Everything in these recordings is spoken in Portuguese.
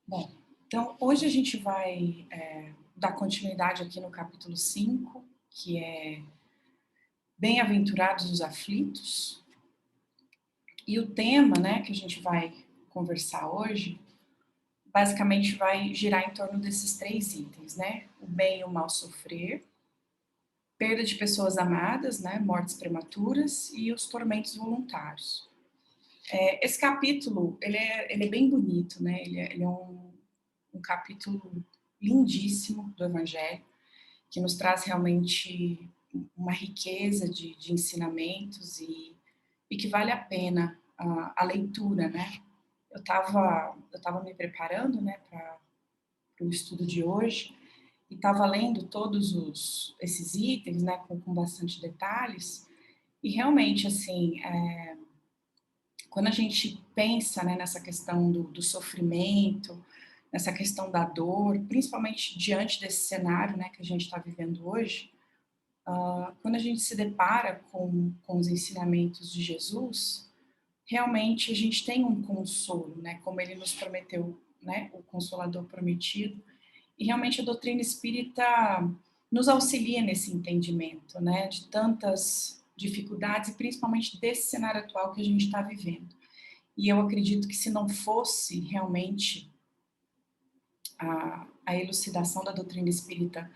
Bom, então hoje a gente vai dar continuidade aqui no capítulo 5, que é Bem-aventurados os aflitos. E o tema, né, que a gente vai conversar hoje, basicamente vai girar em torno desses três itens, né? O bem e o mal sofrer, perda de pessoas amadas, né, mortes prematuras e os tormentos voluntários. Esse capítulo, ele é bem bonito, né? Ele é um capítulo lindíssimo do Evangelho, que nos traz realmente uma riqueza de ensinamentos e que vale a pena a leitura, né? Eu tava me preparando, né, para o estudo de hoje e estava lendo todos esses itens, né, com bastante detalhes e realmente, assim, quando a gente pensa, né, nessa questão do sofrimento, nessa questão da dor, principalmente diante desse cenário, né, que a gente está vivendo hoje, quando a gente se depara com os ensinamentos de Jesus, realmente a gente tem um consolo, né? Como ele nos prometeu, né? O Consolador prometido. E realmente a doutrina espírita nos auxilia nesse entendimento, né? De tantas dificuldades e principalmente desse cenário atual que a gente está vivendo. E eu acredito que se não fosse realmente a elucidação da doutrina espírita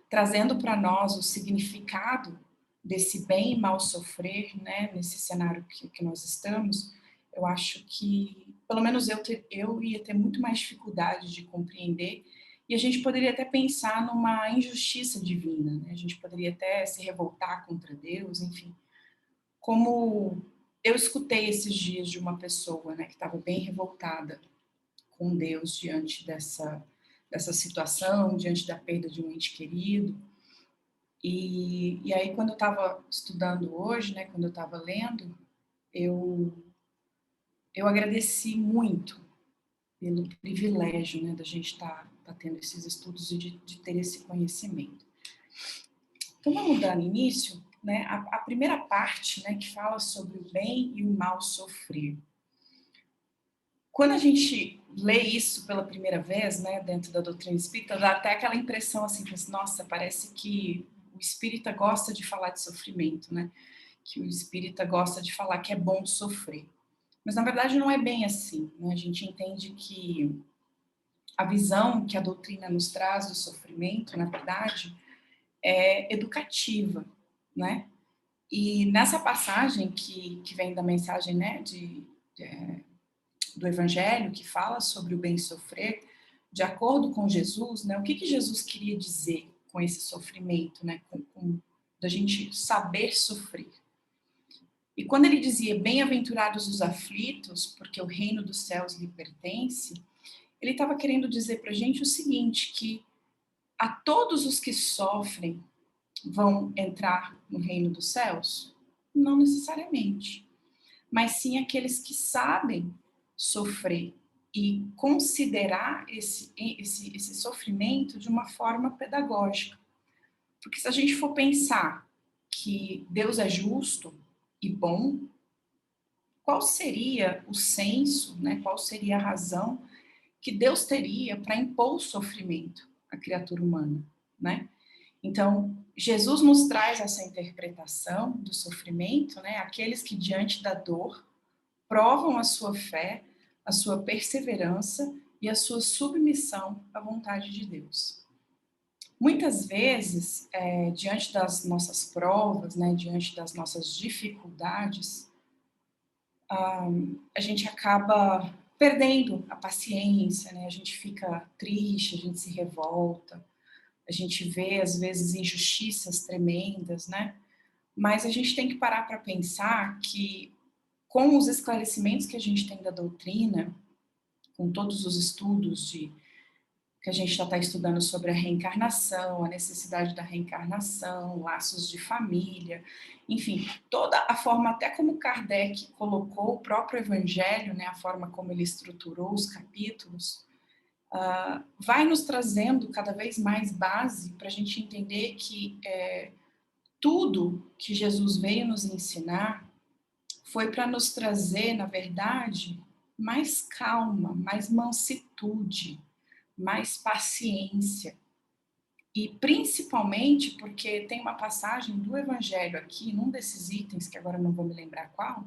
trazendo para nós o significado desse bem e mal sofrer, né, nesse cenário que nós estamos, eu acho que, pelo menos eu ia ter muito mais dificuldade de compreender e a gente poderia até pensar numa injustiça divina, né? A gente poderia até se revoltar contra Deus, enfim. Como eu escutei esses dias de uma pessoa, né, que estava bem revoltada com Deus diante dessa situação, diante da perda de um ente querido, e aí, quando eu estava estudando hoje, né, quando eu estava lendo, eu, eu agradeci muito pelo privilégio, né, da gente tá tendo esses estudos e de ter esse conhecimento. Então, vamos dar início, né, a primeira parte, né, que fala sobre o bem e o mal sofrer. Quando a gente lê isso pela primeira vez, né, dentro da doutrina espírita, dá até aquela impressão assim, que, nossa, parece que o espírita gosta de falar de sofrimento, né? Que o espírita gosta de falar que é bom sofrer. Mas na verdade não é bem assim, né? A gente entende que a visão que a doutrina nos traz do sofrimento, na verdade, é educativa, né? E nessa passagem que vem da mensagem, né, do Evangelho, que fala sobre o bem sofrer, de acordo com Jesus, né, o que Jesus queria dizer com esse sofrimento, né, da gente saber sofrer. E quando ele dizia bem-aventurados os aflitos, porque o reino dos céus lhe pertence, ele estava querendo dizer para a gente o seguinte, que a todos os que sofrem vão entrar no reino dos céus? Não necessariamente, mas sim aqueles que sabem sofrer e considerar esse sofrimento de uma forma pedagógica. Porque se a gente for pensar que Deus é justo e bom, qual seria o senso, né, qual seria a razão que Deus teria para impor o sofrimento à criatura humana, né? Então, Jesus nos traz essa interpretação do sofrimento, né? Aqueles que diante da dor provam a sua fé, a sua perseverança e a sua submissão à vontade de Deus. Muitas vezes, diante das nossas provas, né, diante das nossas dificuldades, a gente acaba perdendo a paciência, né? A gente fica triste, a gente se revolta, a gente vê, às vezes, injustiças tremendas, né? Mas a gente tem que parar para pensar que, com os esclarecimentos que a gente tem da doutrina, com todos os estudos que a gente já está estudando sobre a reencarnação, a necessidade da reencarnação, laços de família, enfim, toda a forma, até como Kardec colocou o próprio Evangelho, né, a forma como ele estruturou os capítulos, vai nos trazendo cada vez mais base para a gente entender que tudo que Jesus veio nos ensinar foi para nos trazer, na verdade, mais calma, mais mansitude, mais paciência. E principalmente porque tem uma passagem do Evangelho aqui, num desses itens, que agora não vou me lembrar qual,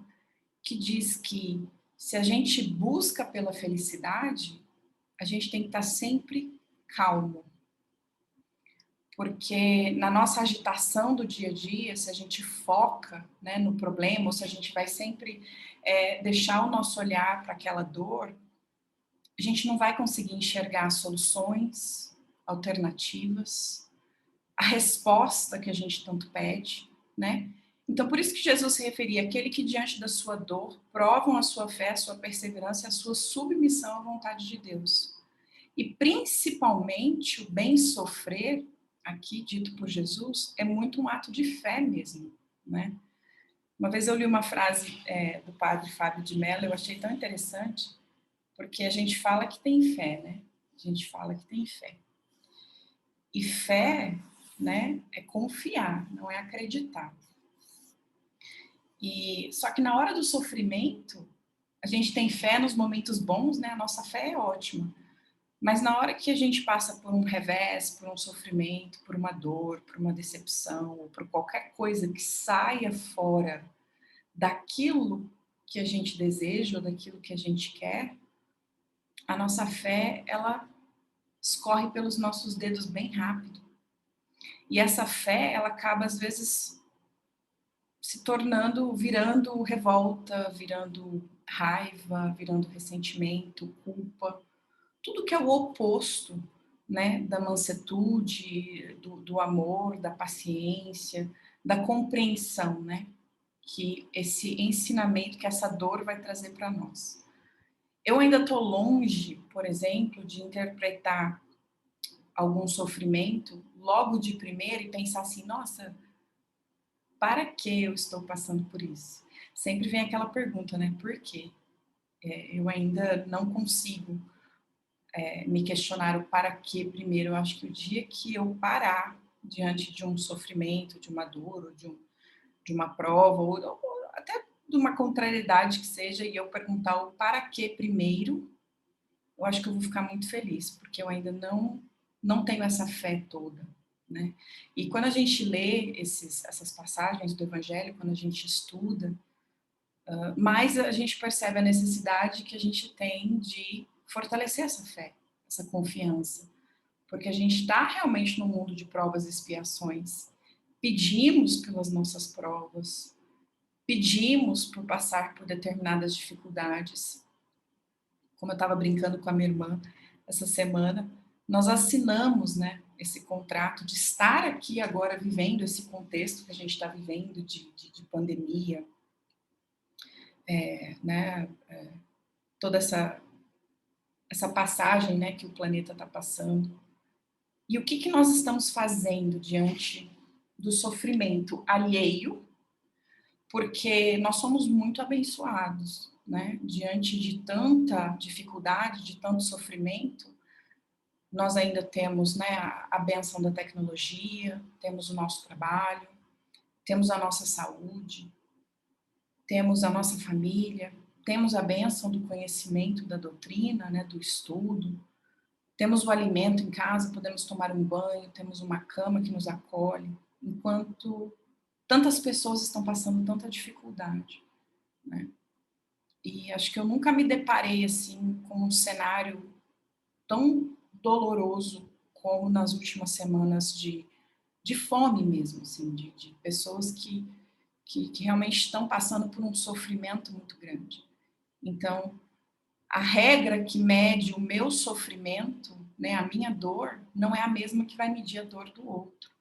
que diz que se a gente busca pela felicidade, a gente tem que estar sempre calmo. Porque na nossa agitação do dia a dia, se a gente foca, né, no problema, ou se a gente vai sempre deixar o nosso olhar para aquela dor, a gente não vai conseguir enxergar soluções, alternativas, a resposta que a gente tanto pede, né? Então, por isso que Jesus se referia àquele que diante da sua dor provam a sua fé, a sua perseverança e a sua submissão à vontade de Deus. E principalmente o bem sofrer, aqui dito por Jesus, é muito um ato de fé mesmo, né? Uma vez eu li uma frase do padre Fábio de Mello, eu achei tão interessante, porque a gente fala que tem fé, né? A gente fala que tem fé. E fé, né, é confiar, não é acreditar. E só que na hora do sofrimento, a gente tem fé nos momentos bons, né? A nossa fé é ótima. Mas na hora que a gente passa por um revés, por um sofrimento, por uma dor, por uma decepção, ou por qualquer coisa que saia fora daquilo que a gente deseja ou daquilo que a gente quer, a nossa fé, ela escorre pelos nossos dedos bem rápido. E essa fé, ela acaba às vezes se tornando, virando revolta, virando raiva, virando ressentimento, culpa, tudo que é o oposto, né, da mansetude, do amor, da paciência, da compreensão, né, que esse ensinamento, que essa dor vai trazer para nós. Eu ainda estou longe, por exemplo, de interpretar algum sofrimento logo de primeira e pensar assim, nossa, para que eu estou passando por isso? Sempre vem aquela pergunta, né, por quê? Eu ainda não consigo me questionar o para quê primeiro. Eu acho que o dia que eu parar diante de um sofrimento, de uma dor, ou de uma prova, ou até de uma contrariedade que seja, e eu perguntar o para quê primeiro, eu acho que eu vou ficar muito feliz, porque eu ainda não tenho essa fé toda, né? E quando a gente lê essas passagens do Evangelho, quando a gente estuda, mais a gente percebe a necessidade que a gente tem de fortalecer essa fé, essa confiança, porque a gente está realmente num mundo de provas e expiações. Pedimos pelas nossas provas, pedimos por passar por determinadas dificuldades. Como eu estava brincando com a minha irmã essa semana, nós assinamos, né, esse contrato de estar aqui agora vivendo esse contexto que a gente está vivendo de pandemia, né, toda essa passagem, né, que o planeta está passando. E o que nós estamos fazendo diante do sofrimento alheio, porque nós somos muito abençoados, né? Diante de tanta dificuldade, de tanto sofrimento, nós ainda temos, né, a bênção da tecnologia, temos o nosso trabalho, temos a nossa saúde, temos a nossa família, temos a bênção do conhecimento da doutrina, né, do estudo, temos o alimento em casa, podemos tomar um banho, temos uma cama que nos acolhe, enquanto tantas pessoas estão passando tanta dificuldade, né? E acho que eu nunca me deparei assim com um cenário tão doloroso como nas últimas semanas de fome mesmo, assim, de pessoas que realmente estão passando por um sofrimento muito grande. Então, a regra que mede o meu sofrimento, né, a minha dor, não é a mesma que vai medir a dor do outro.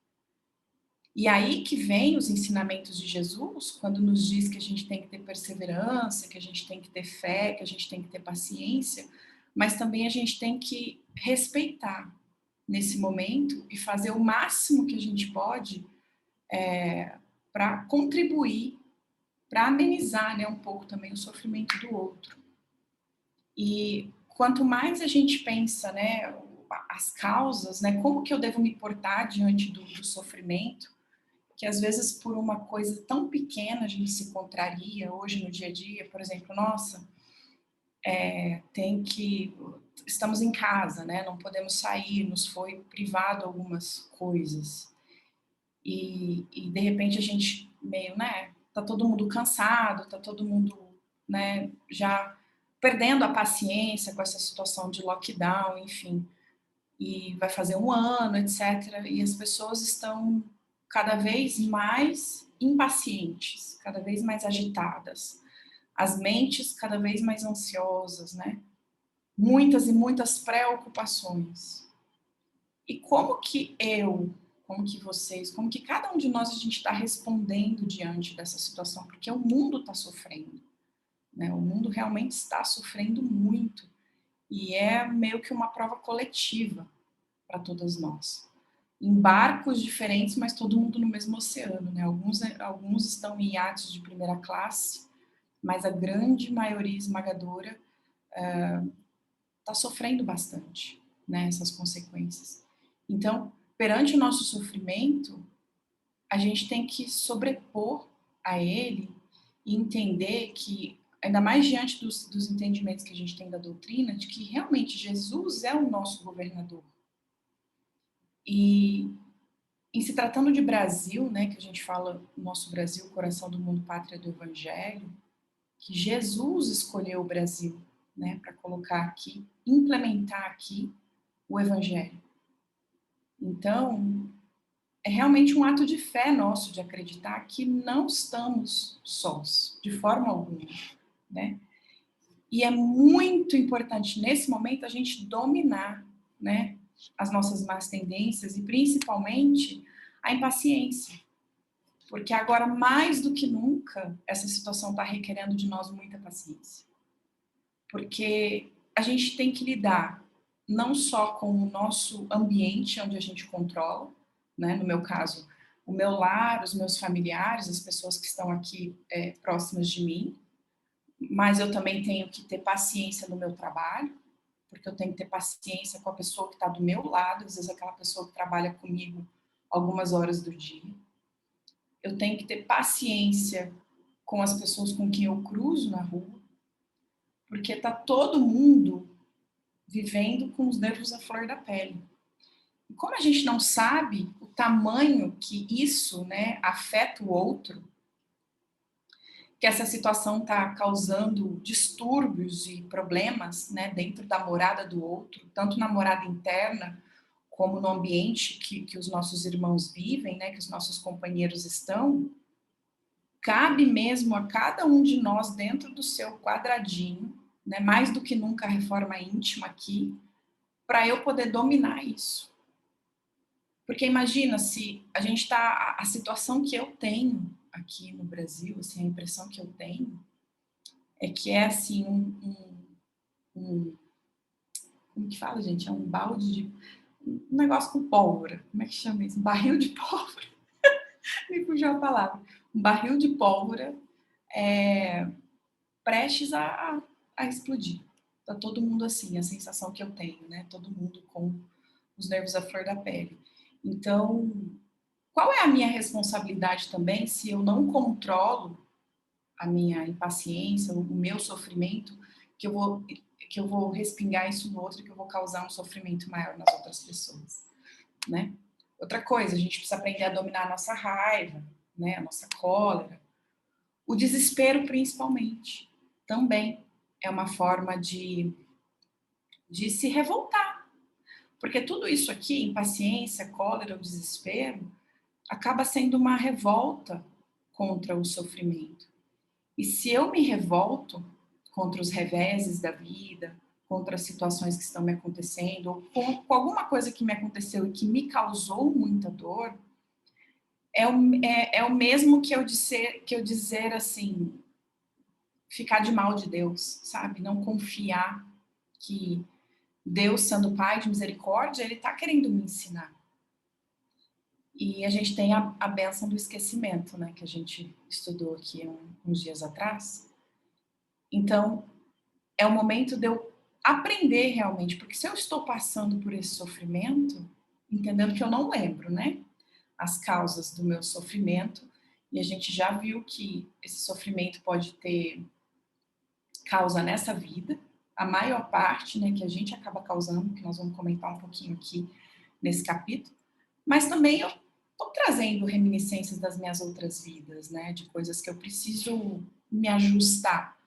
E aí que vem os ensinamentos de Jesus, quando nos diz que a gente tem que ter perseverança, que a gente tem que ter fé, que a gente tem que ter paciência, mas também a gente tem que respeitar nesse momento e fazer o máximo que a gente pode para contribuir, para amenizar, né, um pouco também o sofrimento do outro. E quanto mais a gente pensa, né, as causas, né, como que eu devo me portar diante do sofrimento, que às vezes por uma coisa tão pequena a gente se contraria hoje no dia a dia, por exemplo, nossa, Estamos em casa, né? Não podemos sair, nos foi privado algumas coisas. E de repente a gente meio, né? Tá todo mundo cansado, tá todo mundo, né? Já perdendo a paciência com essa situação de lockdown, enfim. E vai fazer um ano, etc. E as pessoas estão cada vez mais impacientes, cada vez mais agitadas, as mentes cada vez mais ansiosas, né? Muitas e muitas preocupações. E como que vocês, como que cada um de nós a gente está respondendo diante dessa situação? Porque o mundo está sofrendo, né? O mundo realmente está sofrendo muito. E é meio que uma prova coletiva para todas nós. Em barcos diferentes, mas todo mundo no mesmo oceano, né? Alguns estão em iates de primeira classe, mas a grande maioria esmagadora está sofrendo bastante, né? Essas consequências. Então, perante o nosso sofrimento, a gente tem que sobrepor a ele e entender que, ainda mais diante dos entendimentos que a gente tem da doutrina, de que realmente Jesus é o nosso governador. E em se tratando de Brasil, né, que a gente fala nosso Brasil, coração do mundo, pátria do Evangelho, que Jesus escolheu o Brasil, né, para colocar aqui, implementar aqui o Evangelho. Então, é realmente um ato de fé nosso de acreditar que não estamos sós, de forma alguma, né? E é muito importante nesse momento a gente dominar, né, as nossas más tendências e principalmente a impaciência. Porque agora, mais do que nunca, essa situação está requerendo de nós muita paciência. Porque a gente tem que lidar não só com o nosso ambiente, onde a gente controla, né? No meu caso, o meu lar, os meus familiares, as pessoas que estão aqui próximas de mim, mas eu também tenho que ter paciência no meu trabalho, porque eu tenho que ter paciência com a pessoa que está do meu lado, às vezes aquela pessoa que trabalha comigo algumas horas do dia. Eu tenho que ter paciência com as pessoas com quem eu cruzo na rua, porque tá todo mundo vivendo com os nervos à flor da pele. E como a gente não sabe o tamanho que isso, né, afeta o outro, que essa situação está causando distúrbios e problemas, né, dentro da morada do outro, tanto na morada interna como no ambiente que os nossos irmãos vivem, né, que os nossos companheiros estão, cabe mesmo a cada um de nós dentro do seu quadradinho, né, mais do que nunca a reforma íntima aqui, para eu poder dominar isso. Porque imagina se a gente está, a situação que eu tenho aqui no Brasil, assim, a impressão que eu tenho é que é assim como que fala, gente? É um balde de um negócio com pólvora. Como é que chama isso? Um barril de pólvora. Me fugiu a palavra. Um barril de pólvora prestes a explodir. Tá todo mundo assim, a sensação que eu tenho, né? Todo mundo com os nervos à flor da pele. Então, qual é a minha responsabilidade também se eu não controlo a minha impaciência, o meu sofrimento, que eu vou respingar isso no outro e que eu vou causar um sofrimento maior nas outras pessoas, né? Outra coisa, a gente precisa aprender a dominar a nossa raiva, né? A nossa cólera, o desespero principalmente, também é uma forma de se revoltar, porque tudo isso aqui, impaciência, cólera, o desespero, acaba sendo uma revolta contra o sofrimento. E se eu me revolto contra os reveses da vida, contra as situações que estão me acontecendo, ou com alguma coisa que me aconteceu e que me causou muita dor, é o mesmo que eu dizer assim, ficar de mal de Deus, sabe? Não confiar que Deus, sendo Pai de misericórdia, Ele está querendo me ensinar. E a gente tem a bênção do esquecimento, né? Que a gente estudou aqui uns dias atrás. Então, é o momento de eu aprender realmente, porque se eu estou passando por esse sofrimento, entendendo que eu não lembro, né? As causas do meu sofrimento, e a gente já viu que esse sofrimento pode ter causa nessa vida, a maior parte, né, que a gente acaba causando, que nós vamos comentar um pouquinho aqui nesse capítulo, mas também eu estou trazendo reminiscências das minhas outras vidas, né, de coisas que eu preciso me ajustar.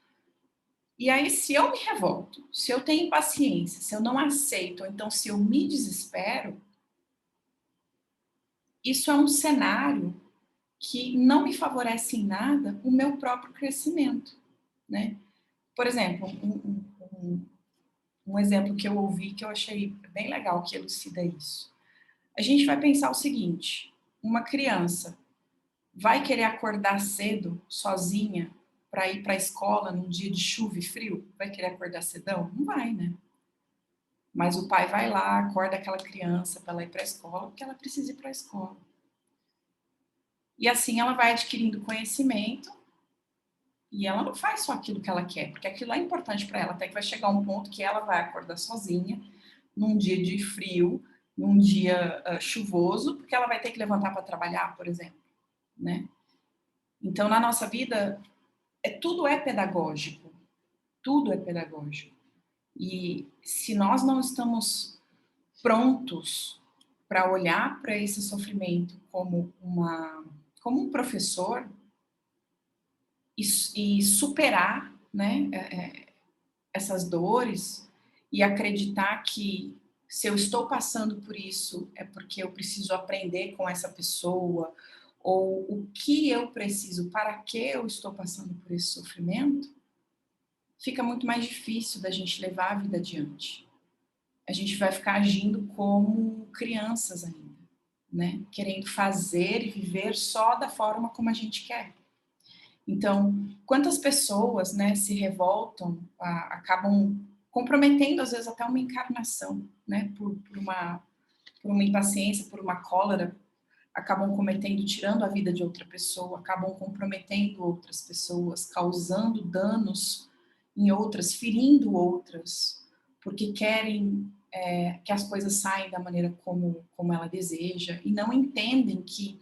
E aí, se eu me revolto, se eu tenho impaciência, se eu não aceito, ou então se eu me desespero, isso é um cenário que não me favorece em nada o meu próprio crescimento, né? Por exemplo, um exemplo que eu ouvi que eu achei bem legal que elucida isso. A gente vai pensar o seguinte: uma criança vai querer acordar cedo, sozinha, para ir para a escola num dia de chuva e frio? Vai querer acordar cedão? Não vai, né? Mas o pai vai lá, acorda aquela criança para ela ir para a escola, porque ela precisa ir para a escola. E assim ela vai adquirindo conhecimento e ela não faz só aquilo que ela quer, porque aquilo é importante para ela, até que vai chegar um ponto que ela vai acordar sozinha, num dia de frio, num dia chuvoso, porque ela vai ter que levantar para trabalhar, por exemplo, né? Então, na nossa vida, tudo é pedagógico, tudo é pedagógico. E se nós não estamos prontos para olhar para esse sofrimento como um professor e superar, né, essas dores e acreditar que se eu estou passando por isso é porque eu preciso aprender com essa pessoa, ou o que eu preciso, para que eu estou passando por esse sofrimento, fica muito mais difícil da gente levar a vida adiante. A gente vai ficar agindo como crianças ainda, né? Querendo fazer e viver só da forma como a gente quer. Então, quantas pessoas, né, se revoltam, acabam comprometendo, às vezes, até uma encarnação, né, por uma impaciência, por uma cólera, acabam cometendo, tirando a vida de outra pessoa, acabam comprometendo outras pessoas, causando danos em outras, ferindo outras, porque querem que as coisas saiam da maneira como ela deseja, e não entendem que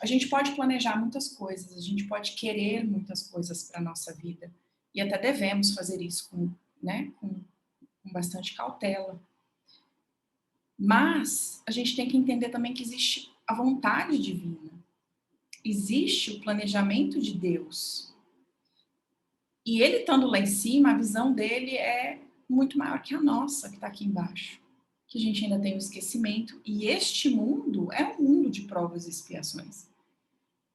a gente pode planejar muitas coisas, a gente pode querer muitas coisas para a nossa vida, e até devemos fazer isso com bastante cautela. Mas a gente tem que entender também que existe a vontade divina, existe o planejamento de Deus. E ele estando lá em cima, a visão dele é muito maior que a nossa, que está aqui embaixo. Que a gente ainda tem o esquecimento. E este mundo é um mundo de provas e expiações.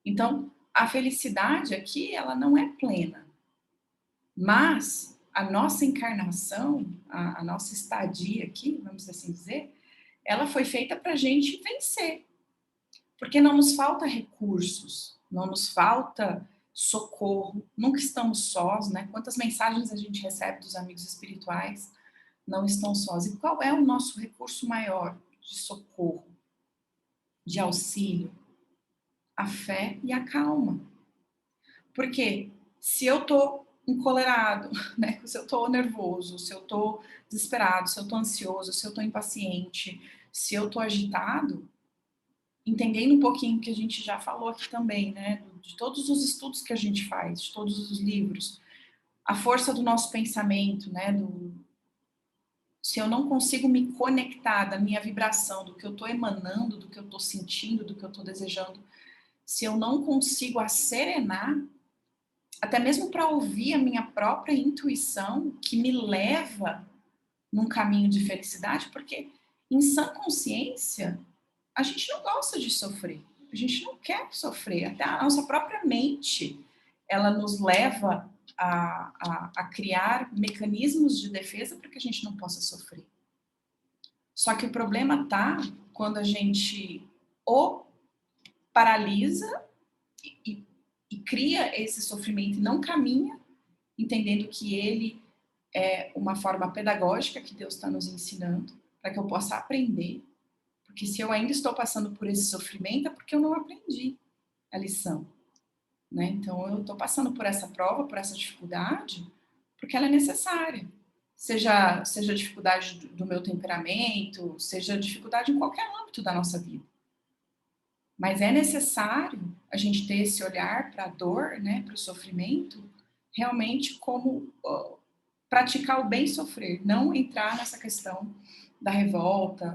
Então, a felicidade aqui, ela não é plena. Mas a nossa encarnação, a nossa estadia aqui, vamos assim dizer, ela foi feita para a gente vencer. Porque não nos falta recursos, não nos falta socorro, nunca estamos sós, né? Quantas mensagens a gente recebe dos amigos espirituais, não estão sós. E qual é o nosso recurso maior de socorro, de auxílio? A fé e a calma. Porque se eu tô encolerado, né? Se eu tô nervoso, se eu tô desesperado, se eu tô ansioso, se eu tô impaciente, se eu tô agitado, entendendo um pouquinho que a gente já falou aqui também, né? De todos os estudos que a gente faz, de todos os livros, a força do nosso pensamento, né? Se eu não consigo me conectar da minha vibração, do que eu estou emanando, do que eu estou sentindo, do que eu estou desejando, se eu não consigo acerenar, até mesmo para ouvir a minha própria intuição, que me leva num caminho de felicidade, porque em sã consciência, a gente não gosta de sofrer, a gente não quer sofrer, até a nossa própria mente, ela nos leva a criar mecanismos de defesa para que a gente não possa sofrer. Só que o problema está quando a gente ou paralisa e cria esse sofrimento e não caminha, entendendo que ele é uma forma pedagógica que Deus está nos ensinando, para que eu possa aprender. Porque se eu ainda estou passando por esse sofrimento, é porque eu não aprendi a lição. Né? Então, eu estou passando por essa prova, por essa dificuldade, porque ela é necessária. Seja a dificuldade do meu temperamento, seja a dificuldade em qualquer âmbito da nossa vida. Mas é necessário a gente ter esse olhar para a dor, né, para o sofrimento, realmente como praticar o bem sofrer, não entrar nessa questão da revolta,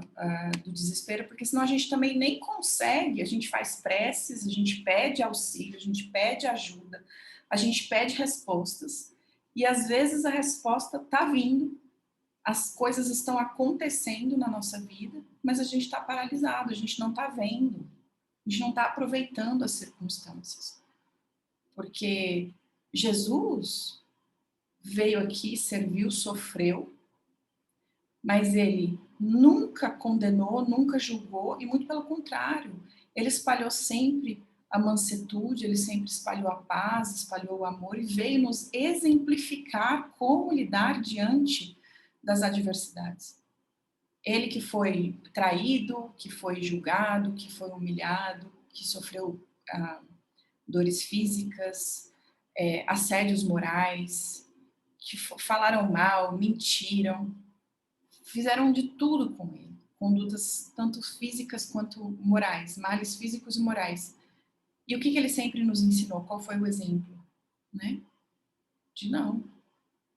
do desespero, porque senão a gente também nem consegue, a gente faz preces, a gente pede auxílio, a gente pede ajuda, a gente pede respostas, e às vezes a resposta está vindo, as coisas estão acontecendo na nossa vida, mas a gente está paralisado, a gente não está vendo, a gente não está aproveitando as circunstâncias. Porque Jesus veio aqui, serviu, sofreu, mas ele nunca condenou, nunca julgou, e muito pelo contrário, ele espalhou sempre a mansuetude, ele sempre espalhou a paz, espalhou o amor e veio nos exemplificar como lidar diante das adversidades. Ele que foi traído, que foi julgado, que foi humilhado, que sofreu dores físicas, assédios morais, que falaram mal, mentiram, fizeram de tudo com ele. Condutas tanto físicas quanto morais, males físicos e morais. E o que ele sempre nos ensinou? Qual foi o exemplo? Né? De não,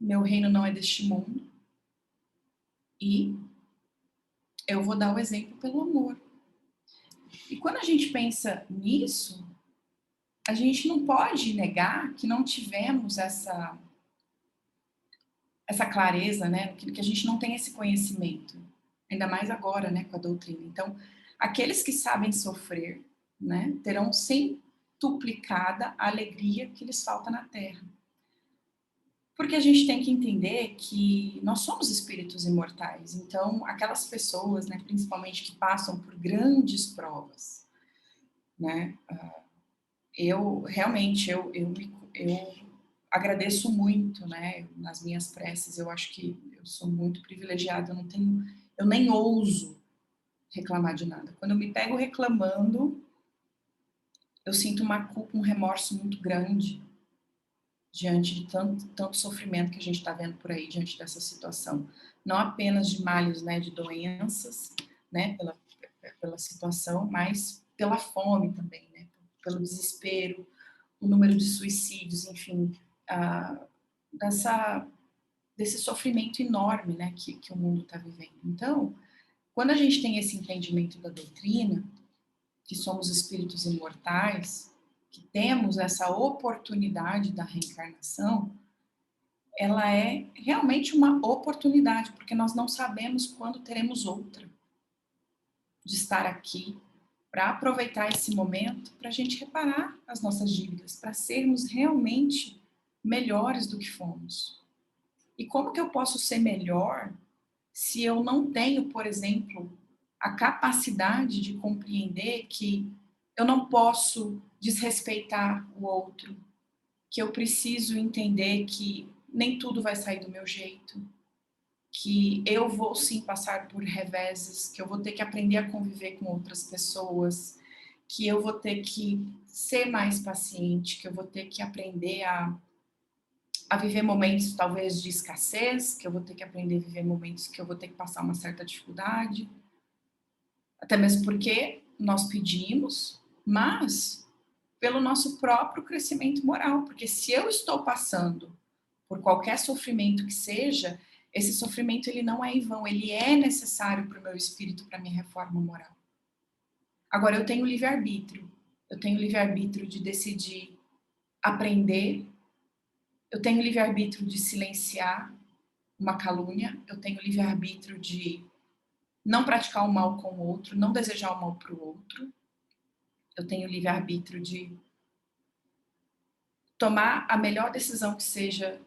meu reino não é deste mundo e eu vou dar o exemplo pelo amor. E quando a gente pensa nisso, a gente não pode negar que não tivemos essa clareza, né? Que a gente não tem esse conhecimento, ainda mais agora, né, com a doutrina. Então, aqueles que sabem sofrer, né, terão centuplicada a alegria que lhes falta na terra. Porque a gente tem que entender que nós somos espíritos imortais. Então, aquelas pessoas, né, principalmente que passam por grandes provas, né, eu realmente eu agradeço muito, né, nas minhas preces. Eu acho que eu sou muito privilegiada, eu nem ouso reclamar de nada. Quando eu me pego reclamando, eu sinto uma culpa, um remorso muito grande diante de tanto sofrimento que a gente está vendo por aí, diante dessa situação. Não apenas de males, né, de doenças, né, pela situação, mas pela fome também, né, pelo desespero, o número de suicídios, enfim, desse sofrimento enorme, né, que o mundo está vivendo. Então, quando a gente tem esse entendimento da doutrina, que somos espíritos imortais, que temos essa oportunidade da reencarnação, ela é realmente uma oportunidade, porque nós não sabemos quando teremos outra, de estar aqui, para aproveitar esse momento, para a gente reparar as nossas dívidas, para sermos realmente melhores do que fomos. E como que eu posso ser melhor se eu não tenho, por exemplo, a capacidade de compreender que eu não posso desrespeitar o outro, que eu preciso entender que nem tudo vai sair do meu jeito, que eu vou sim passar por reveses, que eu vou ter que aprender a conviver com outras pessoas, que eu vou ter que ser mais paciente, que eu vou ter que aprender a viver momentos talvez de escassez, que eu vou ter que aprender a viver momentos que eu vou ter que passar uma certa dificuldade, até mesmo porque nós pedimos, mas pelo nosso próprio crescimento moral, porque se eu estou passando por qualquer sofrimento que seja, esse sofrimento ele não é em vão, ele é necessário para o meu espírito, para a minha reforma moral. Agora, eu tenho livre-arbítrio, eu tenho livre-arbítrio de decidir aprender, eu tenho livre-arbítrio de silenciar uma calúnia, eu tenho livre-arbítrio de não praticar o mal com o outro, não desejar o mal para o outro, eu tenho livre-arbítrio de tomar a melhor decisão que seja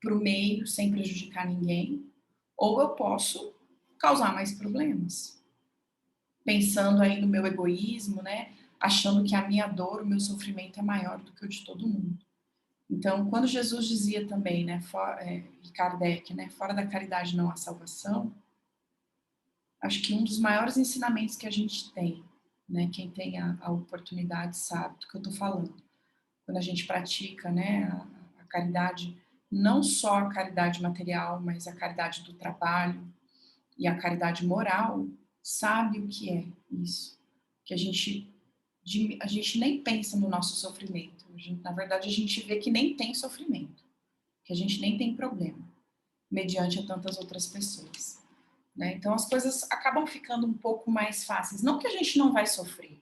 para o meio, sem prejudicar ninguém, ou eu posso causar mais problemas, pensando aí no meu egoísmo, né? Achando que a minha dor, o meu sofrimento é maior do que o de todo mundo. Então, quando Jesus dizia também, né, Kardec, né, fora da caridade não há salvação, acho que um dos maiores ensinamentos que a gente tem, né, quem tem a oportunidade sabe do que eu estou falando. Quando a gente pratica, né, a caridade, não só a caridade material, mas a caridade do trabalho e a caridade moral, sabe o que é isso. Que a gente nem pensa no nosso sofrimento. Na verdade, a gente vê que nem tem sofrimento. que a gente nem tem problema, mediante a tantas outras pessoas, né? Então as coisas acabam ficando um pouco mais fáceis. Não que a gente não vai sofrer,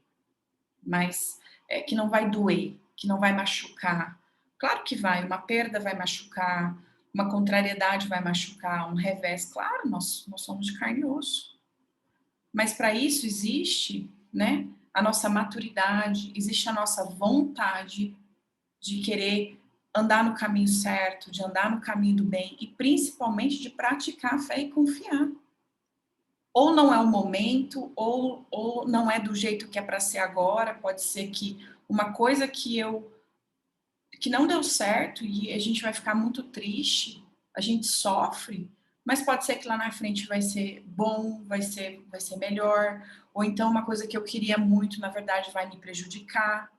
mas que não vai doer, que não vai machucar. Claro que vai, uma perda vai machucar, uma contrariedade vai machucar, um revés. Claro, nós somos de carne e osso. Mas para isso existe, né, a nossa maturidade, existe a nossa vontade de querer andar no caminho certo, de andar no caminho do bem e principalmente de praticar a fé e confiar. Ou não é o momento, ou não é do jeito que é para ser agora, pode ser que uma coisa que não deu certo e a gente vai ficar muito triste, a gente sofre, mas pode ser que lá na frente vai ser bom, vai ser melhor, ou então uma coisa que eu queria muito, na verdade, vai me prejudicar.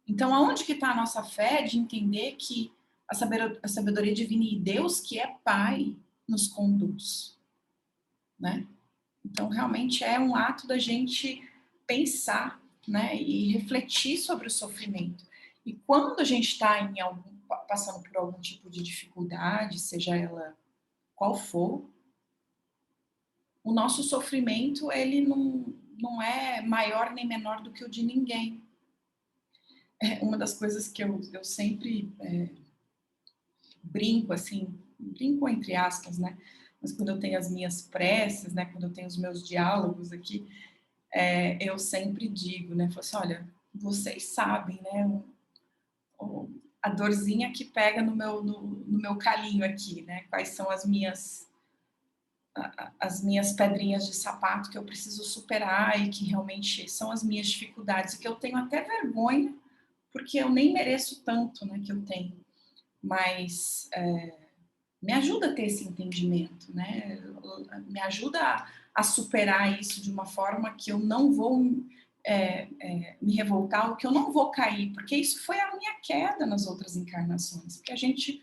Então, aonde que está a nossa fé de entender que a sabedoria divina e Deus, que é Pai, nos conduz, né? Então, realmente é um ato da gente pensar, né, e refletir sobre o sofrimento. E quando a gente está passando por algum tipo de dificuldade, seja ela qual for, o nosso sofrimento ele não é maior nem menor do que o de ninguém. É uma das coisas que eu sempre brinco, assim, brinco entre aspas, né? Mas quando eu tenho as minhas preces, né, quando eu tenho os meus diálogos aqui, eu sempre digo, né? Falo assim, olha, vocês sabem, né? A dorzinha que pega no meu calinho aqui, né? Quais são as minhas pedrinhas de sapato que eu preciso superar e que realmente são as minhas dificuldades, e que eu tenho até vergonha, porque eu nem mereço tanto, né, que eu tenho. Mas me ajuda a ter esse entendimento, né? Me ajuda a superar isso de uma forma que eu não vou me revoltar, ou que eu não vou cair, porque isso foi a minha queda nas outras encarnações. Porque a gente,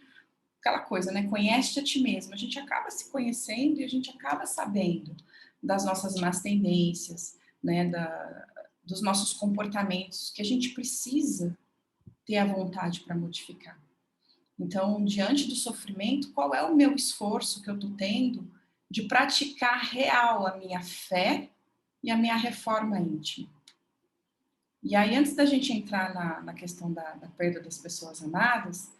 aquela coisa, né? Conhece a ti mesmo. A gente acaba se conhecendo e a gente acaba sabendo das nossas más tendências, né? Dos nossos comportamentos, que a gente precisa ter a vontade para modificar. Então, diante do sofrimento, qual é o meu esforço que eu estou tendo de praticar real a minha fé e a minha reforma íntima? E aí, antes da gente entrar na questão da perda das pessoas amadas,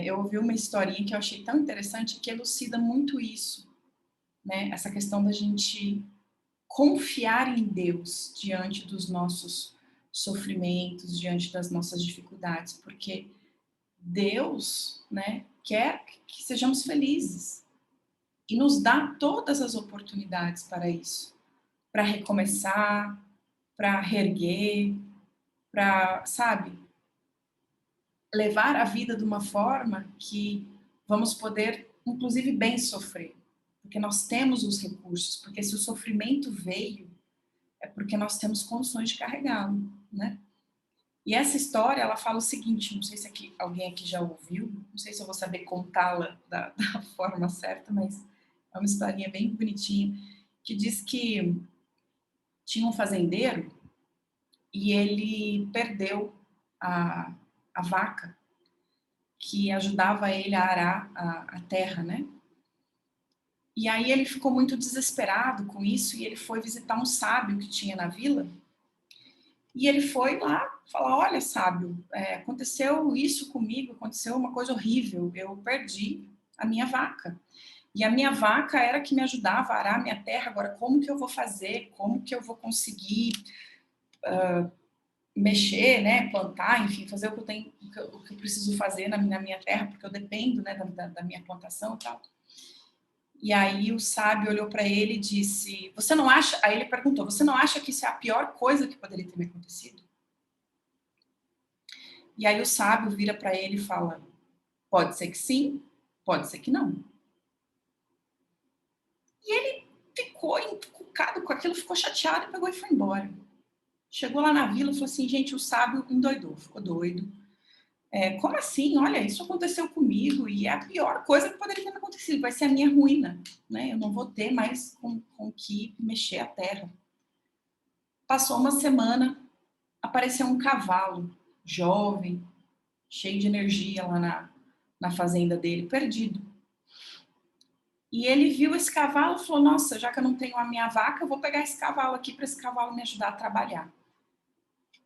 eu ouvi uma historinha que eu achei tão interessante que elucida muito isso, né? Essa questão da gente confiar em Deus diante dos nossos sofrimentos, diante das nossas dificuldades, porque Deus, né, quer que sejamos felizes e nos dá todas as oportunidades para isso, para recomeçar, para reerguer, para, sabe, levar a vida de uma forma que vamos poder, inclusive, bem sofrer, porque nós temos os recursos, porque se o sofrimento veio, é porque nós temos condições de carregá-lo, né? E essa história, ela fala o seguinte, não sei se alguém aqui já ouviu, não sei se eu vou saber contá-la da forma certa, mas é uma historinha bem bonitinha, que diz que tinha um fazendeiro e ele perdeu a, a vaca que ajudava ele a arar a terra, né? E aí ele ficou muito desesperado com isso e ele foi visitar um sábio que tinha na vila. E ele foi lá falar, olha, sábio, aconteceu isso comigo, aconteceu uma coisa horrível, eu perdi a minha vaca. E a minha vaca era que me ajudava a arar a minha terra, agora como que eu vou fazer? Como que eu vou conseguir mexer, né, plantar, enfim, fazer o que eu tenho, o que eu preciso fazer na minha terra, porque eu dependo, né, da minha plantação e tal. E aí o sábio olhou para ele e disse, você não acha, aí ele perguntou, você não acha que isso é a pior coisa que poderia ter me acontecido? E aí o sábio vira para ele e fala, pode ser que sim, pode ser que não. E ele ficou encucado com aquilo, ficou chateado e pegou e foi embora. Chegou lá na vila e falou assim, gente, o sábio endoidou, ficou doido. Como assim? Olha, isso aconteceu comigo e é a pior coisa que poderia ter acontecido, vai ser a minha ruína, né? Eu não vou ter mais com que mexer a terra. Passou uma semana, apareceu um cavalo jovem, cheio de energia lá na fazenda dele, perdido. E ele viu esse cavalo e falou, nossa, já que eu não tenho a minha vaca, eu vou pegar esse cavalo aqui para esse cavalo me ajudar a trabalhar.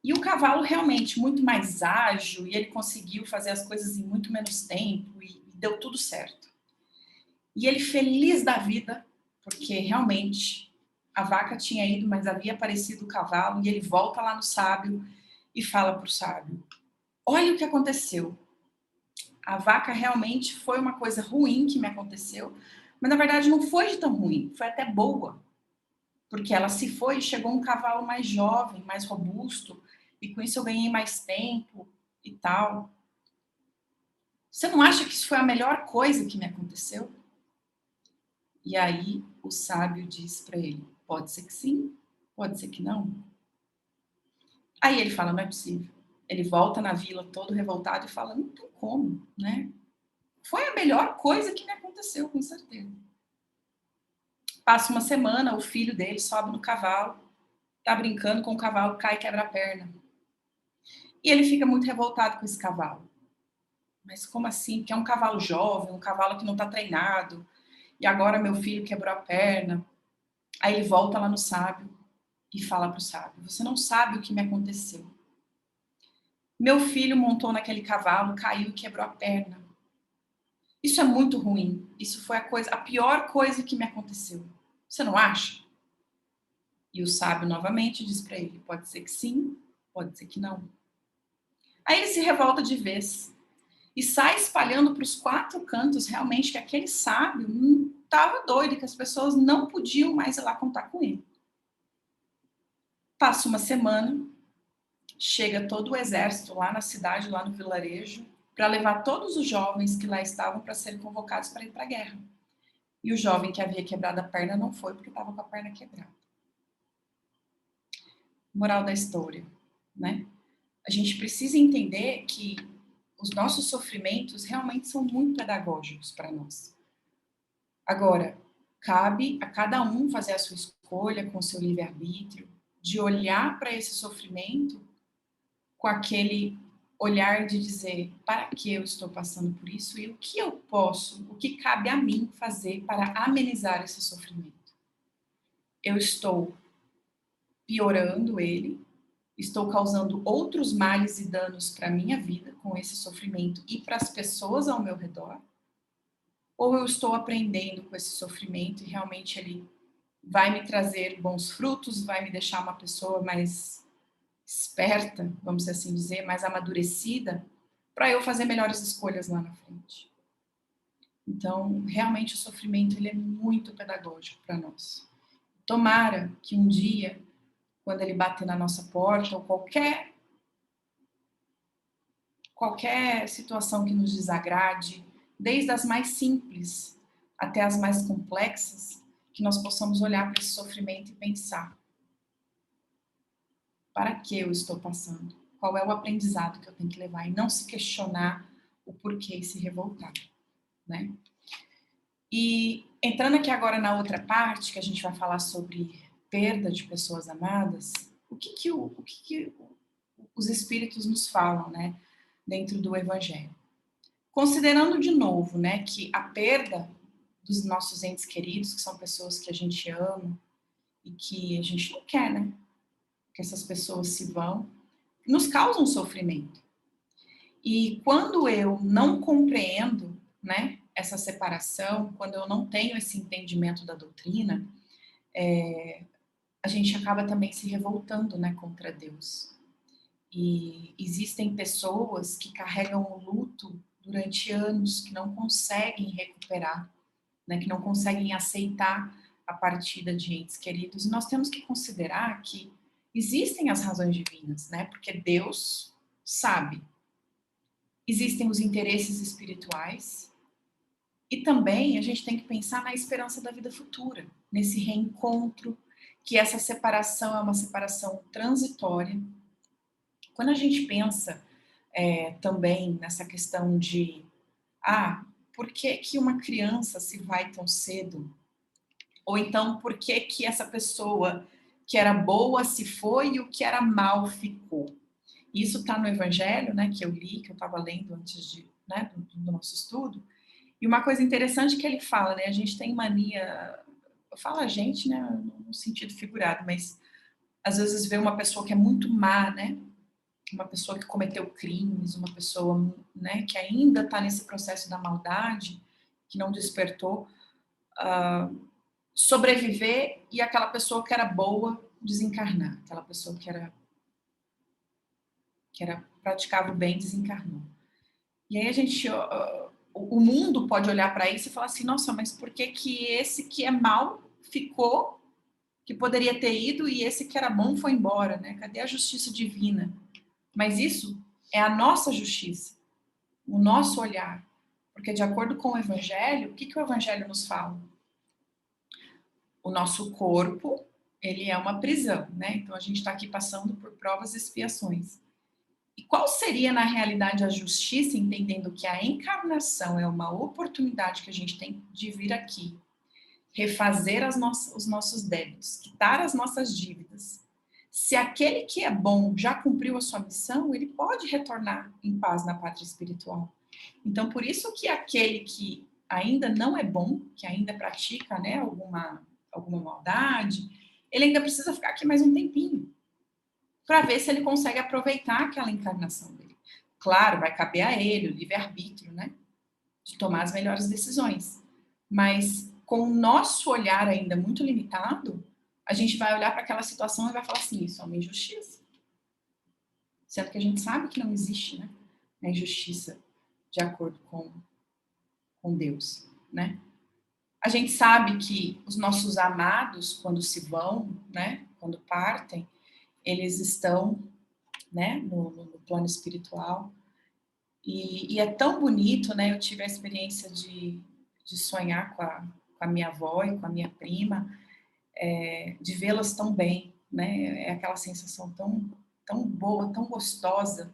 E o cavalo realmente muito mais ágil, e ele conseguiu fazer as coisas em muito menos tempo, e deu tudo certo. E ele feliz da vida, porque realmente a vaca tinha ido, mas havia aparecido o cavalo, e ele volta lá no sábio e fala para o sábio, olha o que aconteceu. A vaca realmente foi uma coisa ruim que me aconteceu, mas na verdade não foi de tão ruim, foi até boa. Porque ela se foi e chegou um cavalo mais jovem, mais robusto, e com isso eu ganhei mais tempo e tal. Você não acha que isso foi a melhor coisa que me aconteceu? E aí o sábio diz para ele, pode ser que sim, pode ser que não. Aí ele fala, não é possível. Ele volta na vila todo revoltado e fala, não tem como, né? Foi a melhor coisa que me aconteceu, com certeza. Passa uma semana, o filho dele sobe no cavalo, tá brincando com o cavalo, cai e quebra a perna. E ele fica muito revoltado com esse cavalo. Mas como assim? Que é um cavalo jovem, um cavalo que não está treinado, e agora meu filho quebrou a perna. Aí ele volta lá no sábio e fala para o sábio, você não sabe o que me aconteceu. Meu filho montou naquele cavalo, caiu e quebrou a perna. Isso é muito ruim. Isso foi a pior coisa que me aconteceu. Você não acha? E o sábio novamente diz para ele, pode ser que sim, pode ser que não. Aí ele se revolta de vez e sai espalhando para os 4 cantos realmente que aquele sábio estava doido, que as pessoas não podiam mais ir lá contar com ele. Passa uma semana, chega todo o exército lá na cidade, lá no vilarejo, para levar todos os jovens que lá estavam para serem convocados para ir para a guerra. E o jovem que havia quebrado a perna não foi porque estava com a perna quebrada. Moral da história, né? A gente precisa entender que os nossos sofrimentos realmente são muito pedagógicos para nós. Agora, cabe a cada um fazer a sua escolha com o seu livre-arbítrio, de olhar para esse sofrimento com aquele olhar de dizer para que eu estou passando por isso e o que eu posso, o que cabe a mim fazer para amenizar esse sofrimento. Eu estou piorando ele, estou causando outros males e danos para a minha vida com esse sofrimento e para as pessoas ao meu redor, ou eu estou aprendendo com esse sofrimento e realmente ele vai me trazer bons frutos, vai me deixar uma pessoa mais esperta, vamos assim dizer, mais amadurecida, para eu fazer melhores escolhas lá na frente. Então, realmente o sofrimento ele é muito pedagógico para nós. Tomara que um dia, quando ele bater na nossa porta, ou qualquer situação que nos desagrade, desde as mais simples até as mais complexas, que nós possamos olhar para esse sofrimento e pensar: para que eu estou passando? Qual é o aprendizado que eu tenho que levar? E não se questionar o porquê e se revoltar, né? E entrando aqui agora na outra parte, que a gente vai falar sobre perda de pessoas amadas, o que os espíritos nos falam, né, dentro do Evangelho? Considerando de novo, né, que a perda dos nossos entes queridos, que são pessoas que a gente ama e que a gente não quer, né, que essas pessoas se vão, nos causam sofrimento. E quando eu não compreendo, né, essa separação, quando eu não tenho esse entendimento da doutrina, a gente acaba também se revoltando, né, contra Deus. E existem pessoas que carregam o luto durante anos, que não conseguem recuperar, né, que não conseguem aceitar a partida de entes queridos. E nós temos que considerar que existem as razões divinas, né, porque Deus sabe. Existem os interesses espirituais e também a gente tem que pensar na esperança da vida futura, nesse reencontro, que essa separação é uma separação transitória. Quando a gente pensa também nessa questão de por que que uma criança se vai tão cedo? Ou então, por que que essa pessoa que era boa se foi e o que era mal ficou? Isso está no Evangelho, né, que eu li, que eu estava lendo antes de... né, do nosso estudo. E uma coisa interessante que ele fala, né, a gente tem mania, eu falo a gente, né, no sentido figurado, mas às vezes vê uma pessoa que é muito má, né, uma pessoa que cometeu crimes, uma pessoa, né, que ainda está nesse processo da maldade, que não despertou, sobreviver, e aquela pessoa que era boa desencarnar, aquela pessoa que era praticava o bem desencarnou. E aí a gente, o mundo pode olhar para isso e falar assim, nossa, mas por que que esse que é mal ficou, que poderia ter ido, e esse que era bom foi embora, né? Cadê a justiça divina? Mas isso é a nossa justiça, o nosso olhar. Porque de acordo com o Evangelho, o que que o Evangelho nos fala? O nosso corpo, ele é uma prisão, né? Então a gente está aqui passando por provas e expiações. E qual seria, na realidade, a justiça, entendendo que a encarnação é uma oportunidade que a gente tem de vir aqui, refazer os nossos débitos, quitar as nossas dívidas. Se aquele que é bom já cumpriu a sua missão, ele pode retornar em paz na pátria espiritual. Então, por isso que aquele que ainda não é bom, que ainda pratica, né, alguma maldade, ele ainda precisa ficar aqui mais um tempinho, para ver se ele consegue aproveitar aquela encarnação dele. Claro, vai caber a ele o livre-arbítrio, né? De tomar as melhores decisões. Mas com o nosso olhar ainda muito limitado, a gente vai olhar para aquela situação e vai falar assim, isso é uma injustiça. Sendo que a gente sabe que não existe, né? A injustiça de acordo com Deus, né? A gente sabe que os nossos amados, quando se vão, né? Quando partem, eles estão, né, no plano espiritual. E é tão bonito, né? Eu tive a experiência de sonhar com a minha avó e com a minha prima, de vê-las tão bem, né? É aquela sensação tão boa, tão gostosa,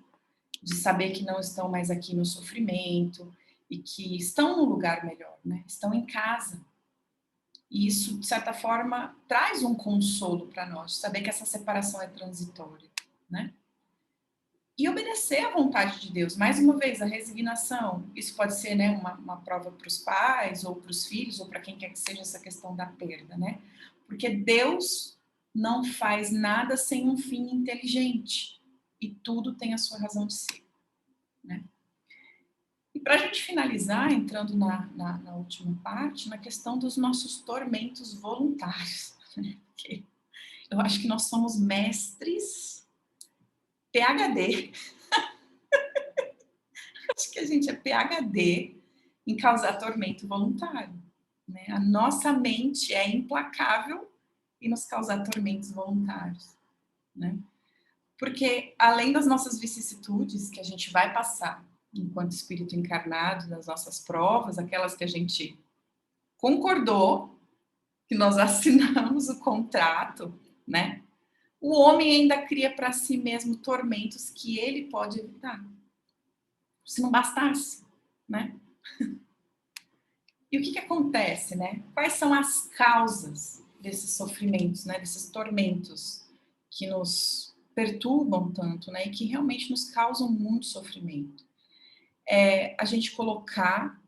de saber que não estão mais aqui no sofrimento e que estão num lugar melhor, né? Estão em casa. E isso, de certa forma, traz um consolo para nós, saber que essa separação é transitória, né? E obedecer à vontade de Deus. Mais uma vez, a resignação. Isso pode ser, né, uma prova para os pais, ou para os filhos, ou para quem quer que seja essa questão da perda, né? Porque Deus não faz nada sem um fim inteligente. E tudo tem a sua razão de ser, né? E para a gente finalizar, entrando na última parte, na questão dos nossos tormentos voluntários. Né? Porque eu acho que nós somos mestres PhD. Acho que a gente é PhD em causar tormento voluntário. Né? A nossa mente é implacável em nos causar tormentos voluntários. Né? Porque, além das nossas vicissitudes que a gente vai passar enquanto espírito encarnado, das nossas provas, aquelas que a gente concordou, que nós assinamos o contrato, né? O homem ainda cria para si mesmo tormentos que ele pode evitar. Se não bastasse, né? E o que acontece, né? Quais são as causas desses sofrimentos, né? Desses tormentos que nos perturbam tanto, né? E que realmente nos causam muito sofrimento. É a gente colocar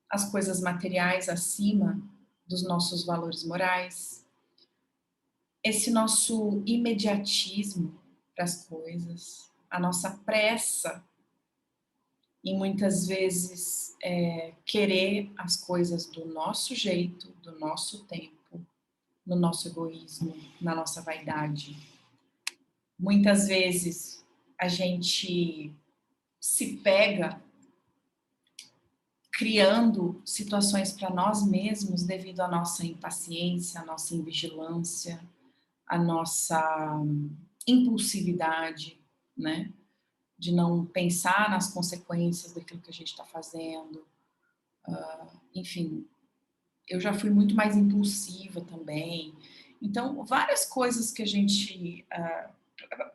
as coisas materiais acima dos nossos valores morais, esse nosso imediatismo para as coisas, a nossa pressa e muitas vezes querer as coisas do nosso jeito, do nosso tempo, no nosso egoísmo, na nossa vaidade. Muitas vezes a gente se pega criando situações para nós mesmos devido à nossa impaciência, à nossa invigilância, à nossa impulsividade, né? De não pensar nas consequências daquilo que a gente está fazendo. Enfim, eu já fui muito mais impulsiva também. Então, várias coisas que a gente,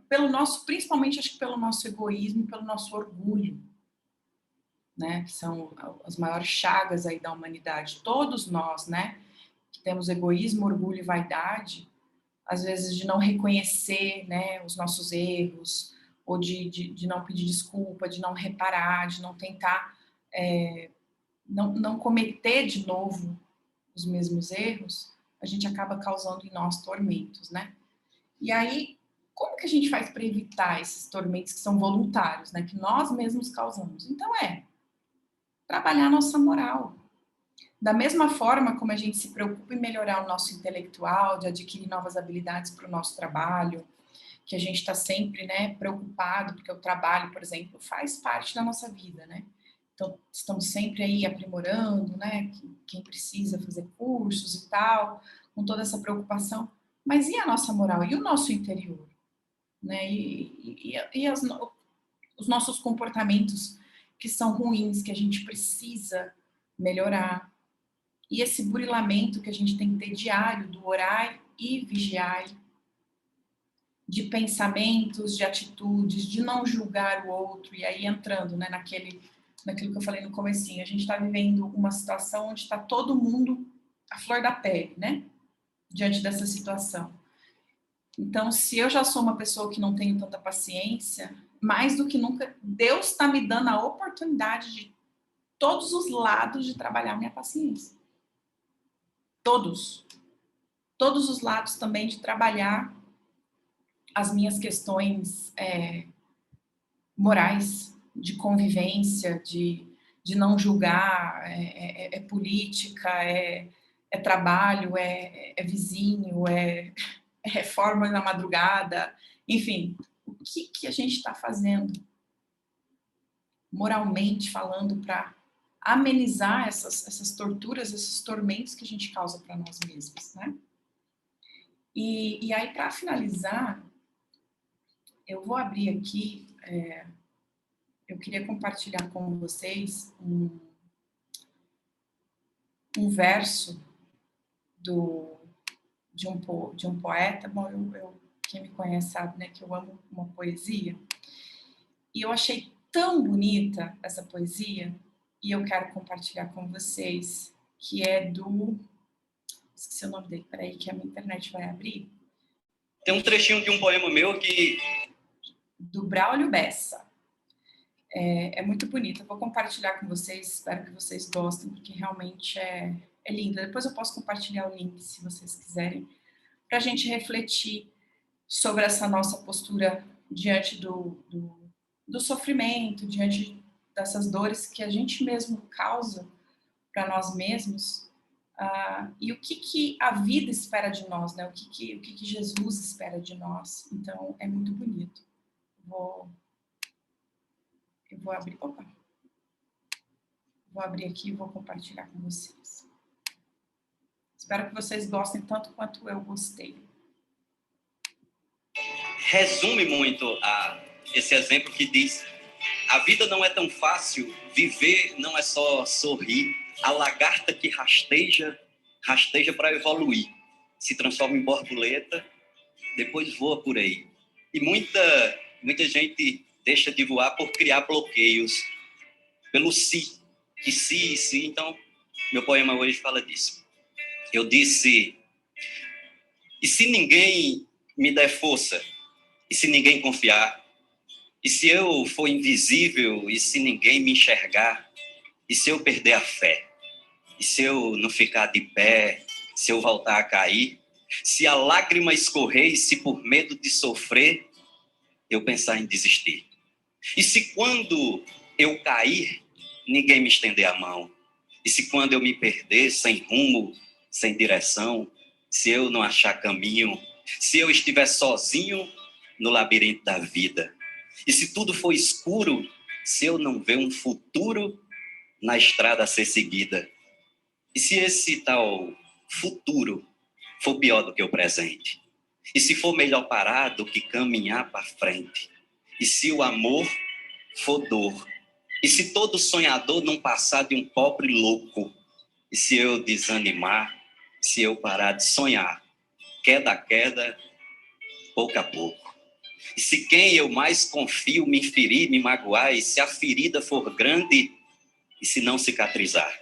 pelo nosso, principalmente acho que pelo nosso egoísmo, pelo nosso orgulho, né, que são as maiores chagas aí da humanidade. Todos nós, né, que temos egoísmo, orgulho e vaidade, às vezes de não reconhecer, né, os nossos erros, ou de não pedir desculpa, de não reparar, de não tentar não cometer de novo os mesmos erros, a gente acaba causando em nós tormentos, né? E aí, como que a gente faz para evitar esses tormentos que são voluntários, né? Que nós mesmos causamos? Então, trabalhar a nossa moral. Da mesma forma como a gente se preocupa em melhorar o nosso intelectual, de adquirir novas habilidades para o nosso trabalho, que a gente está sempre, né, preocupado, porque o trabalho, por exemplo, faz parte da nossa vida, né? Então, estamos sempre aí aprimorando, né? Quem precisa fazer cursos e tal, com toda essa preocupação. Mas e a nossa moral? E o nosso interior? Né? Os nossos comportamentos que são ruins, que a gente precisa melhorar. E esse burilamento que a gente tem que ter diário do orar e vigiar, de pensamentos, de atitudes, de não julgar o outro, e aí entrando, né, naquilo que eu falei no comecinho, a gente está vivendo uma situação onde está todo mundo à flor da pele, né, diante dessa situação. Então, se eu já sou uma pessoa que não tenho tanta paciência, mais do que nunca, Deus está me dando a oportunidade de todos os lados de trabalhar minha paciência. Todos. Todos os lados também de trabalhar as minhas questões morais, de convivência, de não julgar, política, trabalho, é vizinho, é reforma na madrugada, enfim, o que a gente está fazendo, moralmente falando, para amenizar essas torturas, esses tormentos que a gente causa para nós mesmos, né? E aí, para finalizar, eu vou abrir aqui, eu queria compartilhar com vocês um verso de um poeta. Bom, quem me conhece sabe, né, que eu amo uma poesia, e eu achei tão bonita essa poesia, e eu quero compartilhar com vocês, que é esqueci o nome dele, peraí que a minha internet vai abrir. Tem um trechinho de um poema meu do Braulio Bessa. É muito bonito, eu vou compartilhar com vocês, espero que vocês gostem, porque realmente é lindo. Depois eu posso compartilhar o link, se vocês quiserem, para a gente refletir sobre essa nossa postura diante do sofrimento, diante dessas dores que a gente mesmo causa para nós mesmos, e o que a vida espera de nós, né? O que Jesus espera de nós. Então, é muito bonito. Eu vou abrir, vou abrir aqui e vou compartilhar com vocês. Espero que vocês gostem tanto quanto eu gostei. resume muito esse exemplo que diz: a vida não é tão fácil, viver não é só sorrir. A lagarta que rasteja para evoluir, se transforma em borboleta, depois voa por aí. E muita gente deixa de voar por criar bloqueios, pelo si, e si. Então, meu poema hoje fala disso. Eu disse: e se ninguém me der força? E se ninguém confiar? E se eu for invisível? E se ninguém me enxergar? E se eu perder a fé? E se eu não ficar de pé? Se eu voltar a cair? Se a lágrima escorrer e se por medo de sofrer, eu pensar em desistir? E se quando eu cair, ninguém me estender a mão? E se quando eu me perder, sem rumo, sem direção, se eu não achar caminho, se eu estiver sozinho no labirinto da vida? E se tudo for escuro, se eu não ver um futuro na estrada a ser seguida? E se esse tal futuro for pior do que o presente? E se for melhor parar do que caminhar para frente? E se o amor for dor? E se todo sonhador não passar de um pobre louco? E se eu desanimar, se eu parar de sonhar, queda a queda, pouco a pouco? E se quem eu mais confio me ferir, me magoar, e se a ferida for grande, e se não cicatrizar?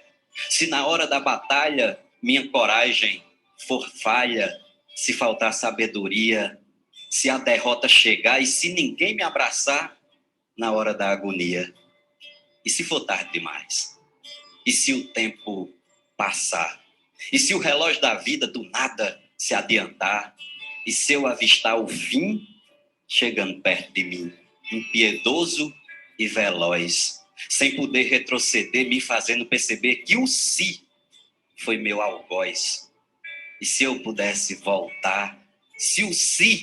Se na hora da batalha minha coragem for falha, se faltar sabedoria, se a derrota chegar e se ninguém me abraçar na hora da agonia? E se for tarde demais? E se o tempo passar? E se o relógio da vida do nada se adiantar? E se eu avistar o fim chegando perto de mim, impiedoso e veloz, sem poder retroceder, me fazendo perceber que o si foi meu algoz? E se eu pudesse voltar, se o si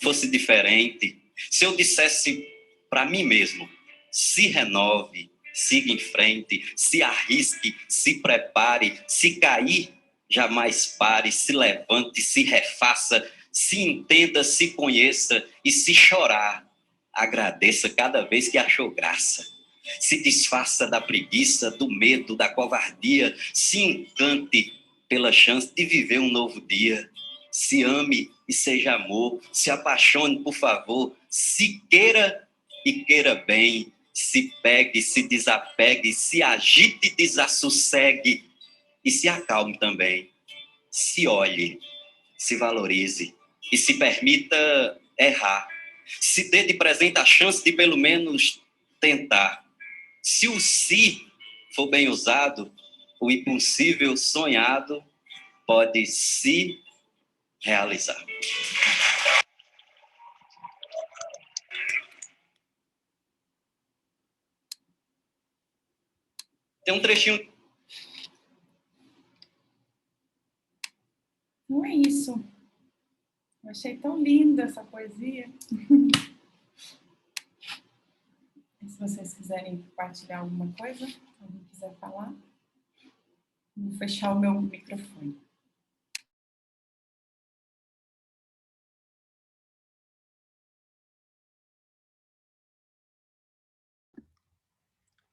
fosse diferente, se eu dissesse para mim mesmo, se renove, siga em frente, se arrisque, se prepare, se cair, jamais pare, se levante, se refaça, se entenda, se conheça e se chorar, agradeça cada vez que achou graça. Se desfaça da preguiça, do medo, da covardia, se encante pela chance de viver um novo dia. Se ame e seja amor, se apaixone, por favor, se queira e queira bem, se pegue, se desapegue, se agite e desassossegue e se acalme também. Se olhe, se valorize e se permita errar. Se dê de presente a chance de pelo menos tentar. Se o si for bem usado, o impossível sonhado pode se realizar. Tem um trechinho. Não é isso. Eu achei tão linda essa poesia. Se vocês quiserem compartilhar alguma coisa, se alguém quiser falar, vou fechar o meu microfone.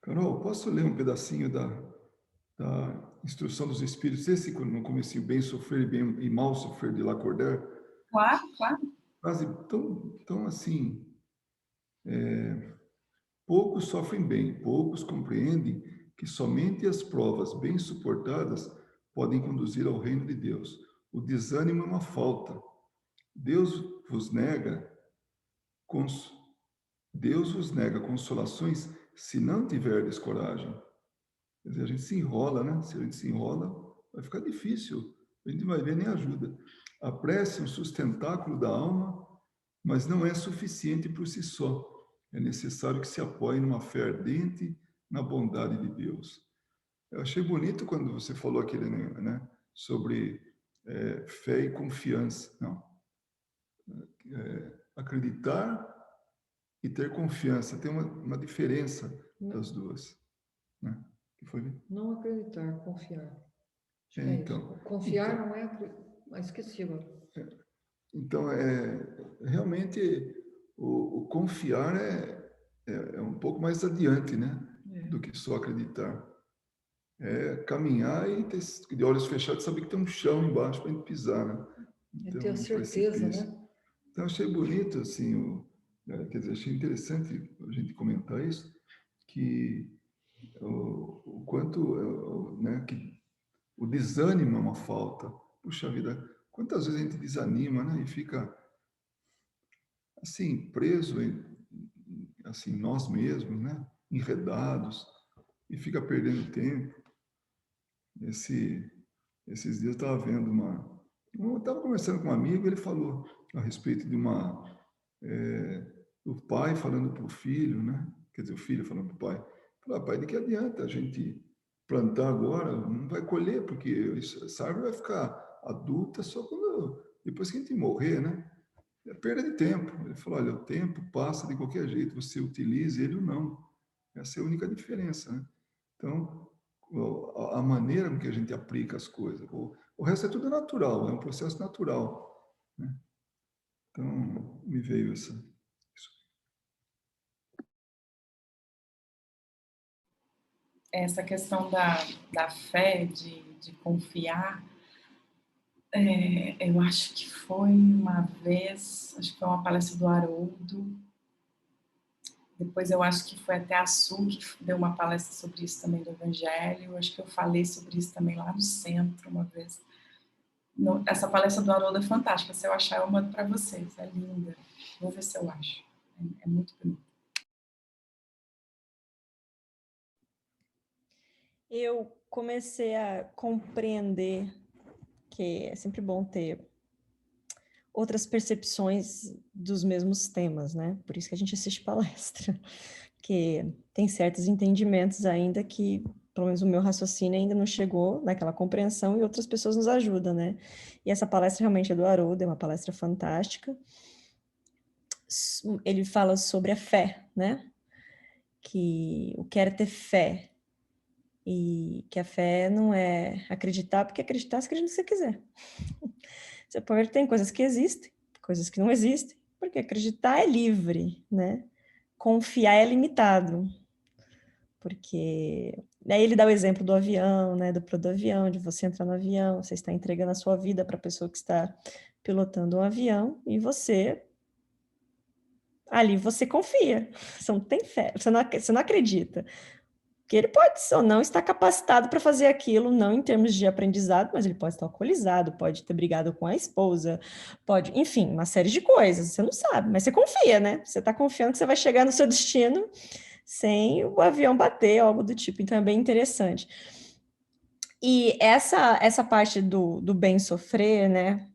Carol, posso ler um pedacinho da Instrução dos Espíritos? Esse no comecinho, bem sofrer e mal sofrer de Lacordaire. Claro, claro. Quase tão assim, poucos sofrem bem, poucos compreendem que somente as provas bem suportadas podem conduzir ao reino de Deus. O desânimo é uma falta. Deus vos nega consolações se não tiverdes coragem. Quer dizer, a gente se enrola, né? Se a gente se enrola, vai ficar difícil. A gente não vai ver nem ajuda. A prece é um sustentáculo da alma, mas não é suficiente por si só. É necessário que se apoie numa fé ardente na bondade de Deus. Eu achei bonito quando você falou aquele, né, sobre fé e confiança. Não. Acreditar e ter confiança. Tem uma diferença das duas. Né? Que foi? Não acreditar, confiar. Então, confiar então, não é esqueci agora. Então, realmente, o confiar é um pouco mais adiante, né? Do que só acreditar. É caminhar e ter de olhos fechados, saber que tem um chão embaixo para a gente pisar, né? Então, ter a certeza, né? Então, achei bonito, assim, quer dizer, achei interessante a gente comentar isso, que o quanto, né, que o desânimo é uma falta. Puxa vida, quantas vezes a gente desanima, né? E fica, assim, preso em assim, nós mesmos, né? Enredados, e fica perdendo tempo. Esses dias eu estava vendo eu estava conversando com um amigo, ele falou a respeito de do pai falando para o filho, né? Quer dizer, o filho falando para o pai. Falou, pai, de que adianta a gente plantar agora? Não vai colher, porque essa árvore vai ficar adulta só depois que a gente morrer, né? É perda de tempo. Ele falou, olha, o tempo passa de qualquer jeito, você utiliza ele ou não. Essa é a única diferença, né? Então, a maneira com que a gente aplica as coisas. O resto é tudo natural, é um processo natural. Né? Então, me veio isso. Essa questão da fé, de confiar, eu acho que foi uma vez, acho que foi uma palestra do Haroldo, depois eu acho que foi até a Su que deu uma palestra sobre isso também do Evangelho, acho que eu falei sobre isso também lá no centro uma vez. Essa palestra do Haroldo é fantástica, se eu achar eu mando para vocês, é linda, vou ver se eu acho, é muito bonito. Eu comecei a compreender que é sempre bom ter outras percepções dos mesmos temas, né? Por isso que a gente assiste palestra, que tem certos entendimentos ainda que, pelo menos o meu raciocínio ainda não chegou naquela compreensão e outras pessoas nos ajudam, né? E essa palestra realmente é do Haroldo, é uma palestra fantástica. Ele fala sobre a fé, né? Que o que é ter fé, e que a fé não é acreditar, porque acreditar, você acredita no que você quiser. Você pode ter coisas que existem, coisas que não existem, porque acreditar é livre, né? Confiar é limitado, porque... Aí ele dá o exemplo do avião, né? Do avião, de você entrar no avião, você está entregando a sua vida para a pessoa que está pilotando um avião, e você... Ali você confia, você não tem fé, você não acredita. Que ele pode ou não estar capacitado para fazer aquilo, não em termos de aprendizado, mas ele pode estar alcoolizado, pode ter brigado com a esposa, pode, enfim, uma série de coisas, você não sabe, mas você confia, né? Você está confiando que você vai chegar no seu destino sem o avião bater, algo do tipo, então é bem interessante. E essa parte do bem sofrer, né,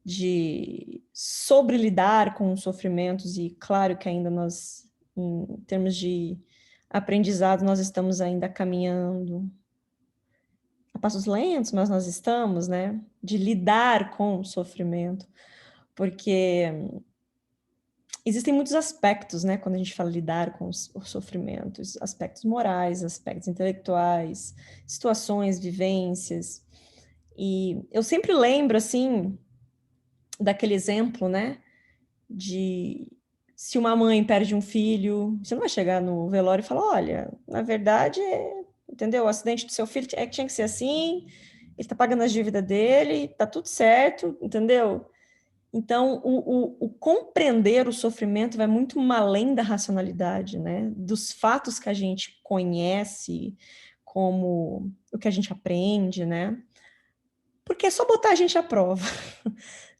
de sobre lidar com os sofrimentos, e claro que ainda nós, em termos de aprendizado, nós estamos ainda caminhando a passos lentos, mas nós estamos, né, de lidar com o sofrimento, porque existem muitos aspectos, né, quando a gente fala lidar com os sofrimentos, aspectos morais, aspectos intelectuais, situações, vivências, e eu sempre lembro, assim, daquele exemplo, né, de se uma mãe perde um filho, você não vai chegar no velório e falar, olha, na verdade, entendeu? O acidente do seu filho é que tinha que ser assim, ele tá pagando as dívidas dele, tá tudo certo, entendeu? Então, o compreender o sofrimento vai muito além da racionalidade, né? Dos fatos que a gente conhece, como o que a gente aprende, né? Porque é só botar a gente à prova.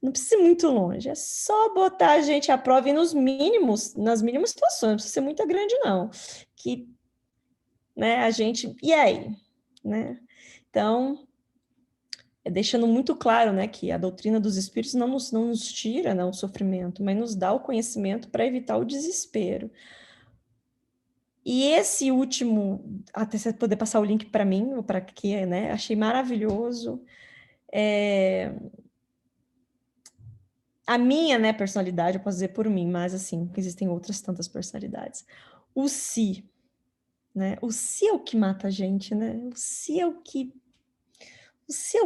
Não precisa ir muito longe, é só botar a gente à prova e nos mínimos, nas mínimas situações, não precisa ser muito grande, não. Que, né, a gente... E aí? Né? Então, deixando muito claro, né, que a doutrina dos espíritos não nos tira, né, o sofrimento, mas nos dá o conhecimento para evitar o desespero. E esse último, até você poder passar o link para mim, ou para quê, né, achei maravilhoso. A minha, né, personalidade, eu posso dizer por mim, mas assim, existem outras tantas personalidades. O si, né? O si é o que mata a gente, né? O si é o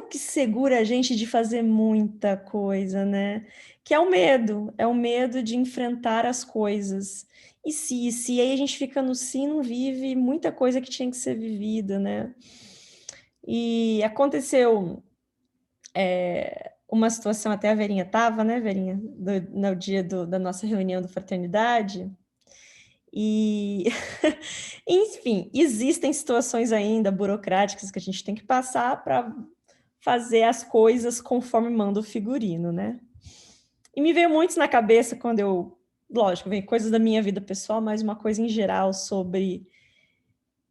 que segura a gente de fazer muita coisa, né? Que é o medo de enfrentar as coisas. E se aí a gente fica no si, não vive muita coisa que tinha que ser vivida, né? E aconteceu uma situação, até a Verinha estava, né, Verinha, no dia da nossa reunião do Fraternidade, e, enfim, existem situações ainda burocráticas que a gente tem que passar para fazer as coisas conforme manda o figurino, né? E me veio muito na cabeça quando eu, lógico, veio coisas da minha vida pessoal, mas uma coisa em geral sobre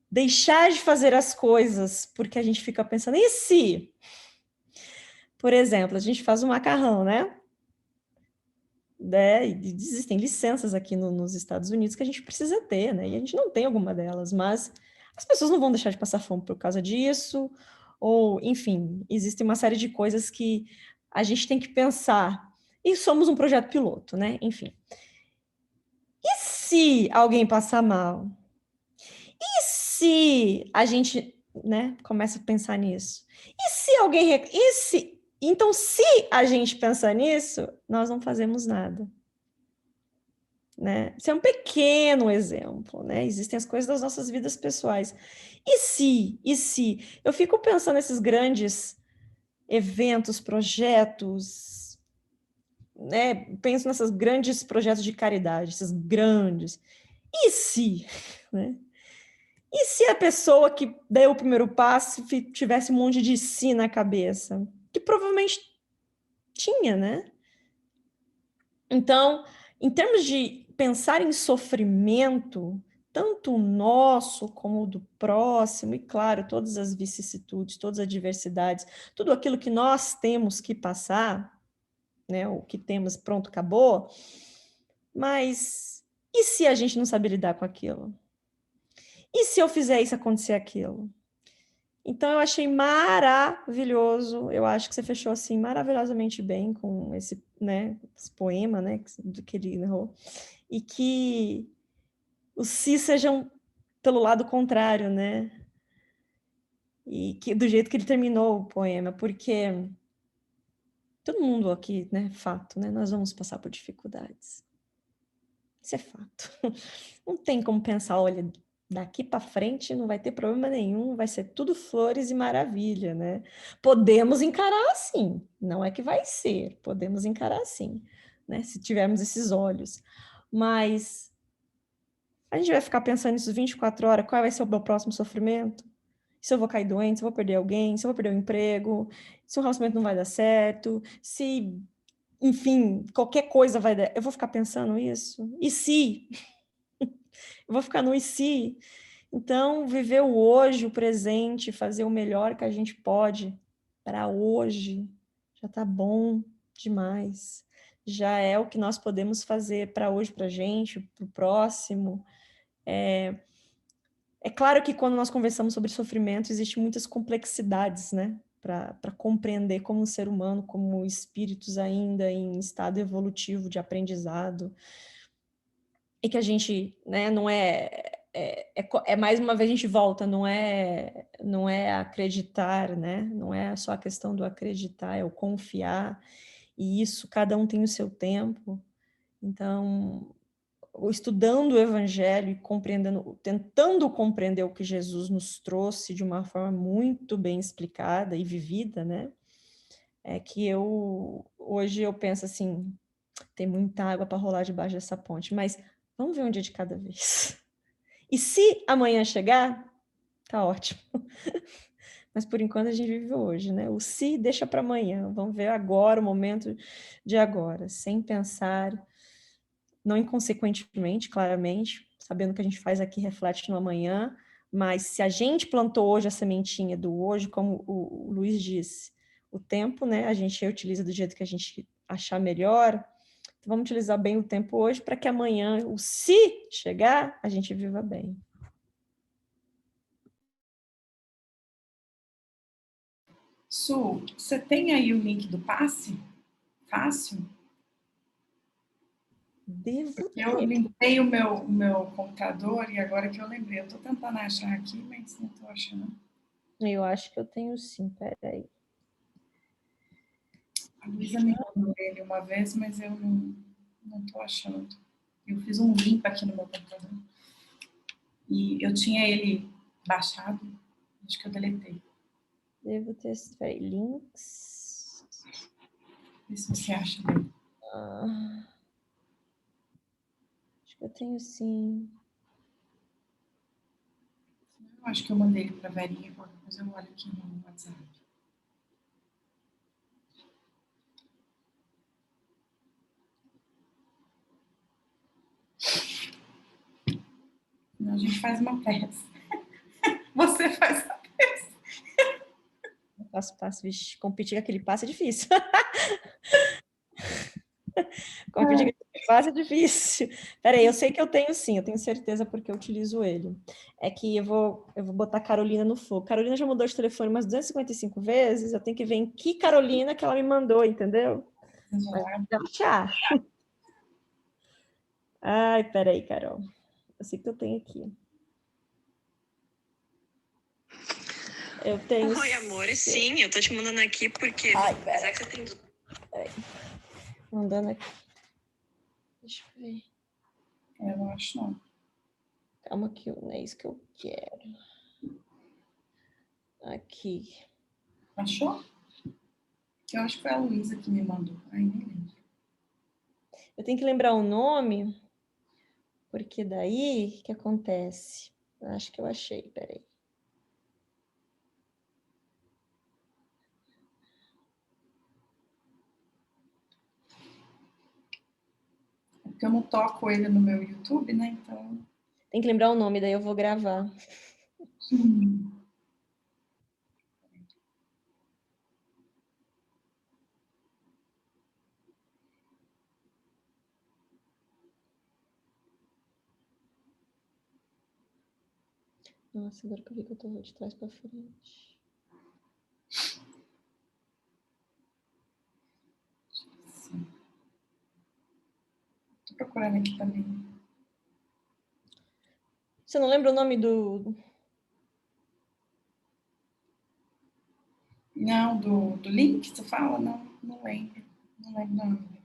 deixar de fazer as coisas porque a gente fica pensando, e se? Por exemplo, a gente faz um macarrão, né? Existem licenças aqui nos Estados Unidos que a gente precisa ter, né? E a gente não tem alguma delas, mas as pessoas não vão deixar de passar fome por causa disso, ou, enfim, existe uma série de coisas que a gente tem que pensar. E somos um projeto piloto, né? Enfim. E se alguém passar mal? E se a gente, né, começa a pensar nisso? E se alguém... Então, se a gente pensar nisso, nós não fazemos nada. Né? Isso é um pequeno exemplo, né? Existem as coisas das nossas vidas pessoais. E se? Eu fico pensando nesses grandes eventos, projetos, né? Penso nesses grandes projetos de caridade, esses grandes. E se? Né? E se a pessoa que deu o primeiro passo tivesse um monte de si na cabeça? Que provavelmente tinha, né? Então, em termos de pensar em sofrimento, tanto o nosso como o do próximo, e claro, todas as vicissitudes, todas as adversidades, tudo aquilo que nós temos que passar, né, o que temos, pronto, acabou, mas e se a gente não sabe lidar com aquilo? E se eu fizer isso acontecer aquilo? Então, eu achei maravilhoso, eu acho que você fechou assim maravilhosamente bem com esse, né, esse poema, né, que ele narrou, e que os si sejam pelo lado contrário, né, e que do jeito que ele terminou o poema, porque todo mundo aqui, né, fato, né, nós vamos passar por dificuldades. Isso é fato. Não tem como pensar, olha, daqui para frente não vai ter problema nenhum, vai ser tudo flores e maravilha, né? Podemos encarar assim, não é que vai ser, podemos encarar assim, né? Se tivermos esses olhos. Mas a gente vai ficar pensando nisso 24 horas, qual vai ser o meu próximo sofrimento? Se eu vou cair doente, se eu vou perder alguém, se eu vou perder o emprego, se o relacionamento não vai dar certo, se, enfim, qualquer coisa vai dar. Eu vou ficar pensando isso? E se? Eu vou ficar no e se? Então, viver o hoje, o presente, fazer o melhor que a gente pode para hoje, já está bom demais. Já é o que nós podemos fazer para hoje, para a gente, para o próximo. É claro que quando nós conversamos sobre sofrimento, existem muitas complexidades, né? Para compreender como um ser humano, como espíritos ainda em estado evolutivo de aprendizado. E que a gente, né, não é mais uma vez a gente volta, não é acreditar, né? Não é só a questão do acreditar, é o confiar. E isso, cada um tem o seu tempo. Então, estudando o Evangelho e compreendendo, tentando compreender o que Jesus nos trouxe de uma forma muito bem explicada e vivida, né? É que hoje eu penso assim, tem muita água para rolar debaixo dessa ponte, mas vamos ver um dia de cada vez. E se amanhã chegar, tá ótimo. Mas por enquanto a gente vive hoje, né? O se deixa para amanhã. Vamos ver agora, o momento de agora, sem pensar, não inconsequentemente, claramente, sabendo que a gente faz aqui reflete no amanhã, mas se a gente plantou hoje a sementinha do hoje, como o Luiz disse, o tempo, né? A gente utiliza do jeito que a gente achar melhor. Então, vamos utilizar bem o tempo hoje para que amanhã, o se chegar, a gente viva bem. Su, você tem aí o link do passe? Fácil? Devo Eu ter. limpei o meu computador e agora que eu lembrei, eu estou tentando achar aqui, mas não estou achando. Eu acho que eu tenho sim, peraí. A Luísa me mandou ele uma vez, mas eu não estou achando. Eu fiz um limpo aqui no meu computador. E eu tinha ele baixado, acho que eu deletei. Devo ter, peraí, links. Vê se você acha dele. Acho que eu tenho sim. Eu acho que eu mandei ele para a Verinha, qualquer coisa eu olho aqui no WhatsApp. A gente faz uma peça. Você faz a peça. Eu faço passo, vixe, competir com aquele passo é difícil. Competir com aquele passo é difícil. Peraí, eu sei que eu tenho sim, eu tenho certeza porque eu utilizo ele. É que eu vou botar Carolina no fogo. Carolina já mudou de telefone umas 255 vezes, eu tenho que ver em que Carolina que ela me mandou, entendeu? Mas vou achar. Ai, peraí, Carol. Eu sei que eu tenho aqui. Eu tenho. Oi, amor. Sim, eu tô te mandando aqui porque. Ai, Apesar que você tem. Peraí. Mandando aqui. Deixa eu ver. Eu não acho, não. Calma que não é isso que eu quero. Aqui. Achou? Eu acho que foi a Luísa que me mandou. Ai, nem lembro. Eu tenho que lembrar o nome, porque daí o que acontece? Acho que eu achei, peraí. Porque eu não toco ele no meu YouTube, né? Então. Tem que lembrar o nome, daí eu vou gravar. Nossa, agora que eu vi que eu tô de trás pra frente. Tô procurando aqui também. Você não lembra o nome do... Não, do link que você fala? Não lembro. Não lembro o nome.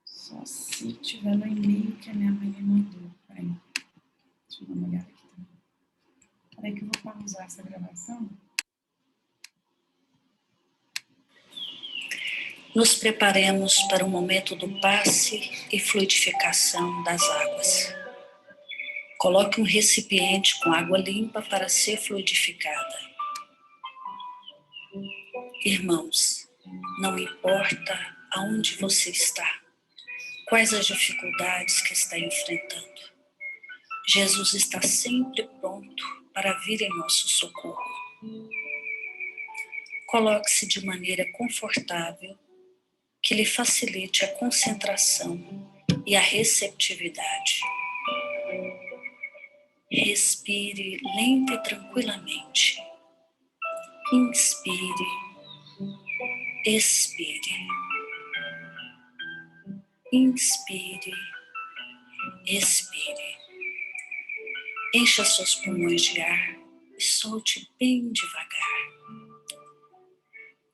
Só se tiver no e-mail que a minha mãe me mandou. Peraí. Deixa eu dar uma olhada aqui também. Peraí que eu vou pausar essa gravação. Nos preparemos para o momento do passe e fluidificação das águas. Coloque um recipiente com água limpa para ser fluidificada. Irmãos, não importa aonde você está, quais as dificuldades que está enfrentando, Jesus está sempre pronto para vir em nosso socorro. Coloque-se de maneira confortável, que lhe facilite a concentração e a receptividade. Respire lenta e tranquilamente. Inspire, expire. Inspire, expire. Encha seus pulmões de ar e solte bem devagar.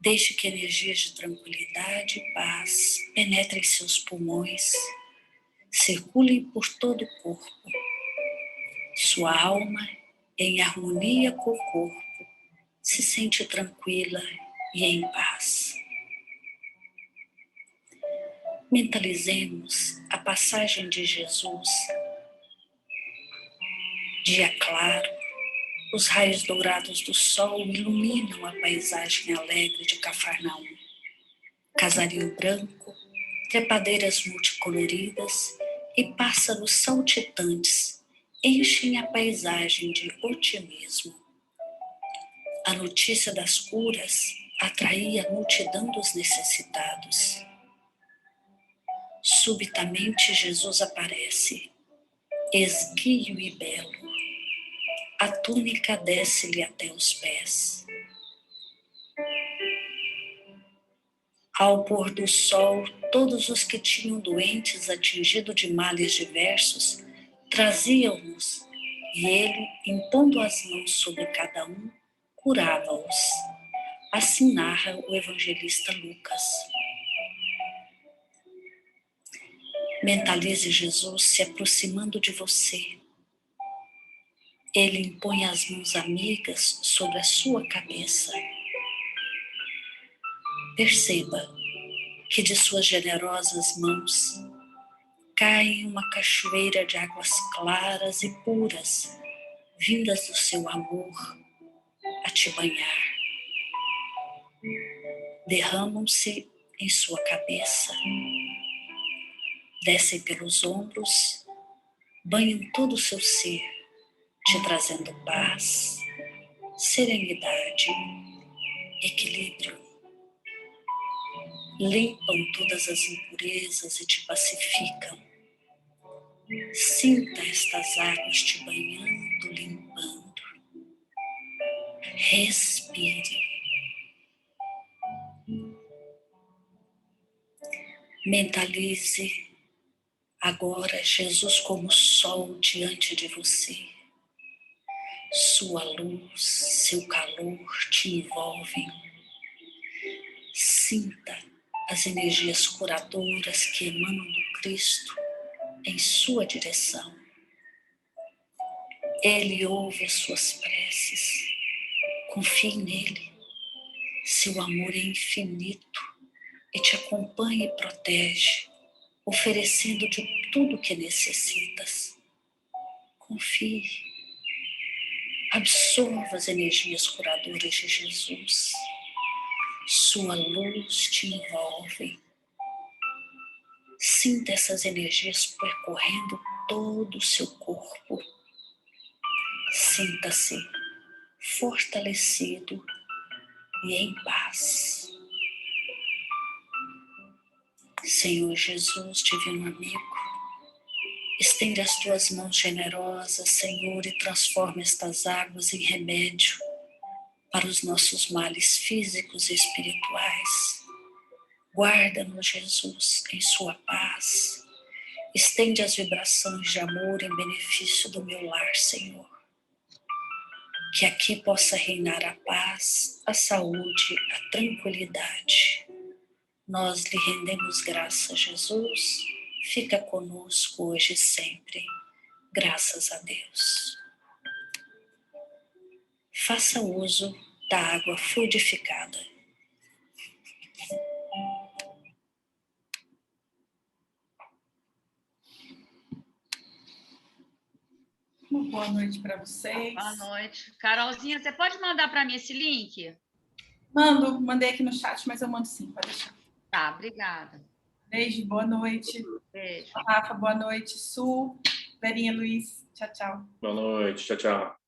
Deixe que energias de tranquilidade e paz penetrem seus pulmões, circulem por todo o corpo. Sua alma, em harmonia com o corpo, se sente tranquila e em paz. Mentalizemos a passagem de Jesus. Dia claro, os raios dourados do sol iluminam a paisagem alegre de Cafarnaum. Casario branco, trepadeiras multicoloridas e pássaros saltitantes enchem a paisagem de otimismo. A notícia das curas atraía a multidão dos necessitados. Subitamente Jesus aparece, esguio e belo. A túnica desce-lhe até os pés. Ao pôr do sol, todos os que tinham doentes atingidos de males diversos traziam-nos, e ele, impondo as mãos sobre cada um, curava-os. Assim narra o evangelista Lucas. Mentalize Jesus se aproximando de você. Ele impõe as mãos amigas sobre a sua cabeça. Perceba que de suas generosas mãos cai uma cachoeira de águas claras e puras, vindas do seu amor a te banhar. Derramam-se em sua cabeça, descem pelos ombros, banham todo o seu ser, te trazendo paz, serenidade, equilíbrio. Limpam todas as impurezas e te pacificam. Sinta estas águas te banhando, limpando. Respire. Mentalize agora Jesus como sol diante de você. Sua luz, seu calor te envolvem. Sinta as energias curadoras que emanam do Cristo em sua direção. Ele ouve as suas preces. Confie nele. Seu amor é infinito e te acompanha e protege, oferecendo de tudo que necessitas. Confie. Absorva as energias curadoras de Jesus. Sua luz te envolve. Sinta essas energias percorrendo todo o seu corpo. Sinta-se fortalecido e em paz. Senhor Jesus, divino amigo, estende as tuas mãos generosas, Senhor, e transforma estas águas em remédio para os nossos males físicos e espirituais. Guarda-nos, Jesus, em sua paz. Estende as vibrações de amor em benefício do meu lar, Senhor. Que aqui possa reinar a paz, a saúde, a tranquilidade. Nós lhe rendemos graças, Jesus. Fica conosco hoje e sempre. Graças a Deus. Faça uso da água fluidificada. Uma boa noite para vocês. Boa noite. Carolzinha, você pode mandar para mim esse link? Mandei aqui no chat, mas eu mando sim, pode deixar. Tá, obrigada. Beijo, boa noite. Beijo. Rafa, boa noite. Su, Verinha, Luiz, tchau, tchau. Boa noite, tchau, tchau.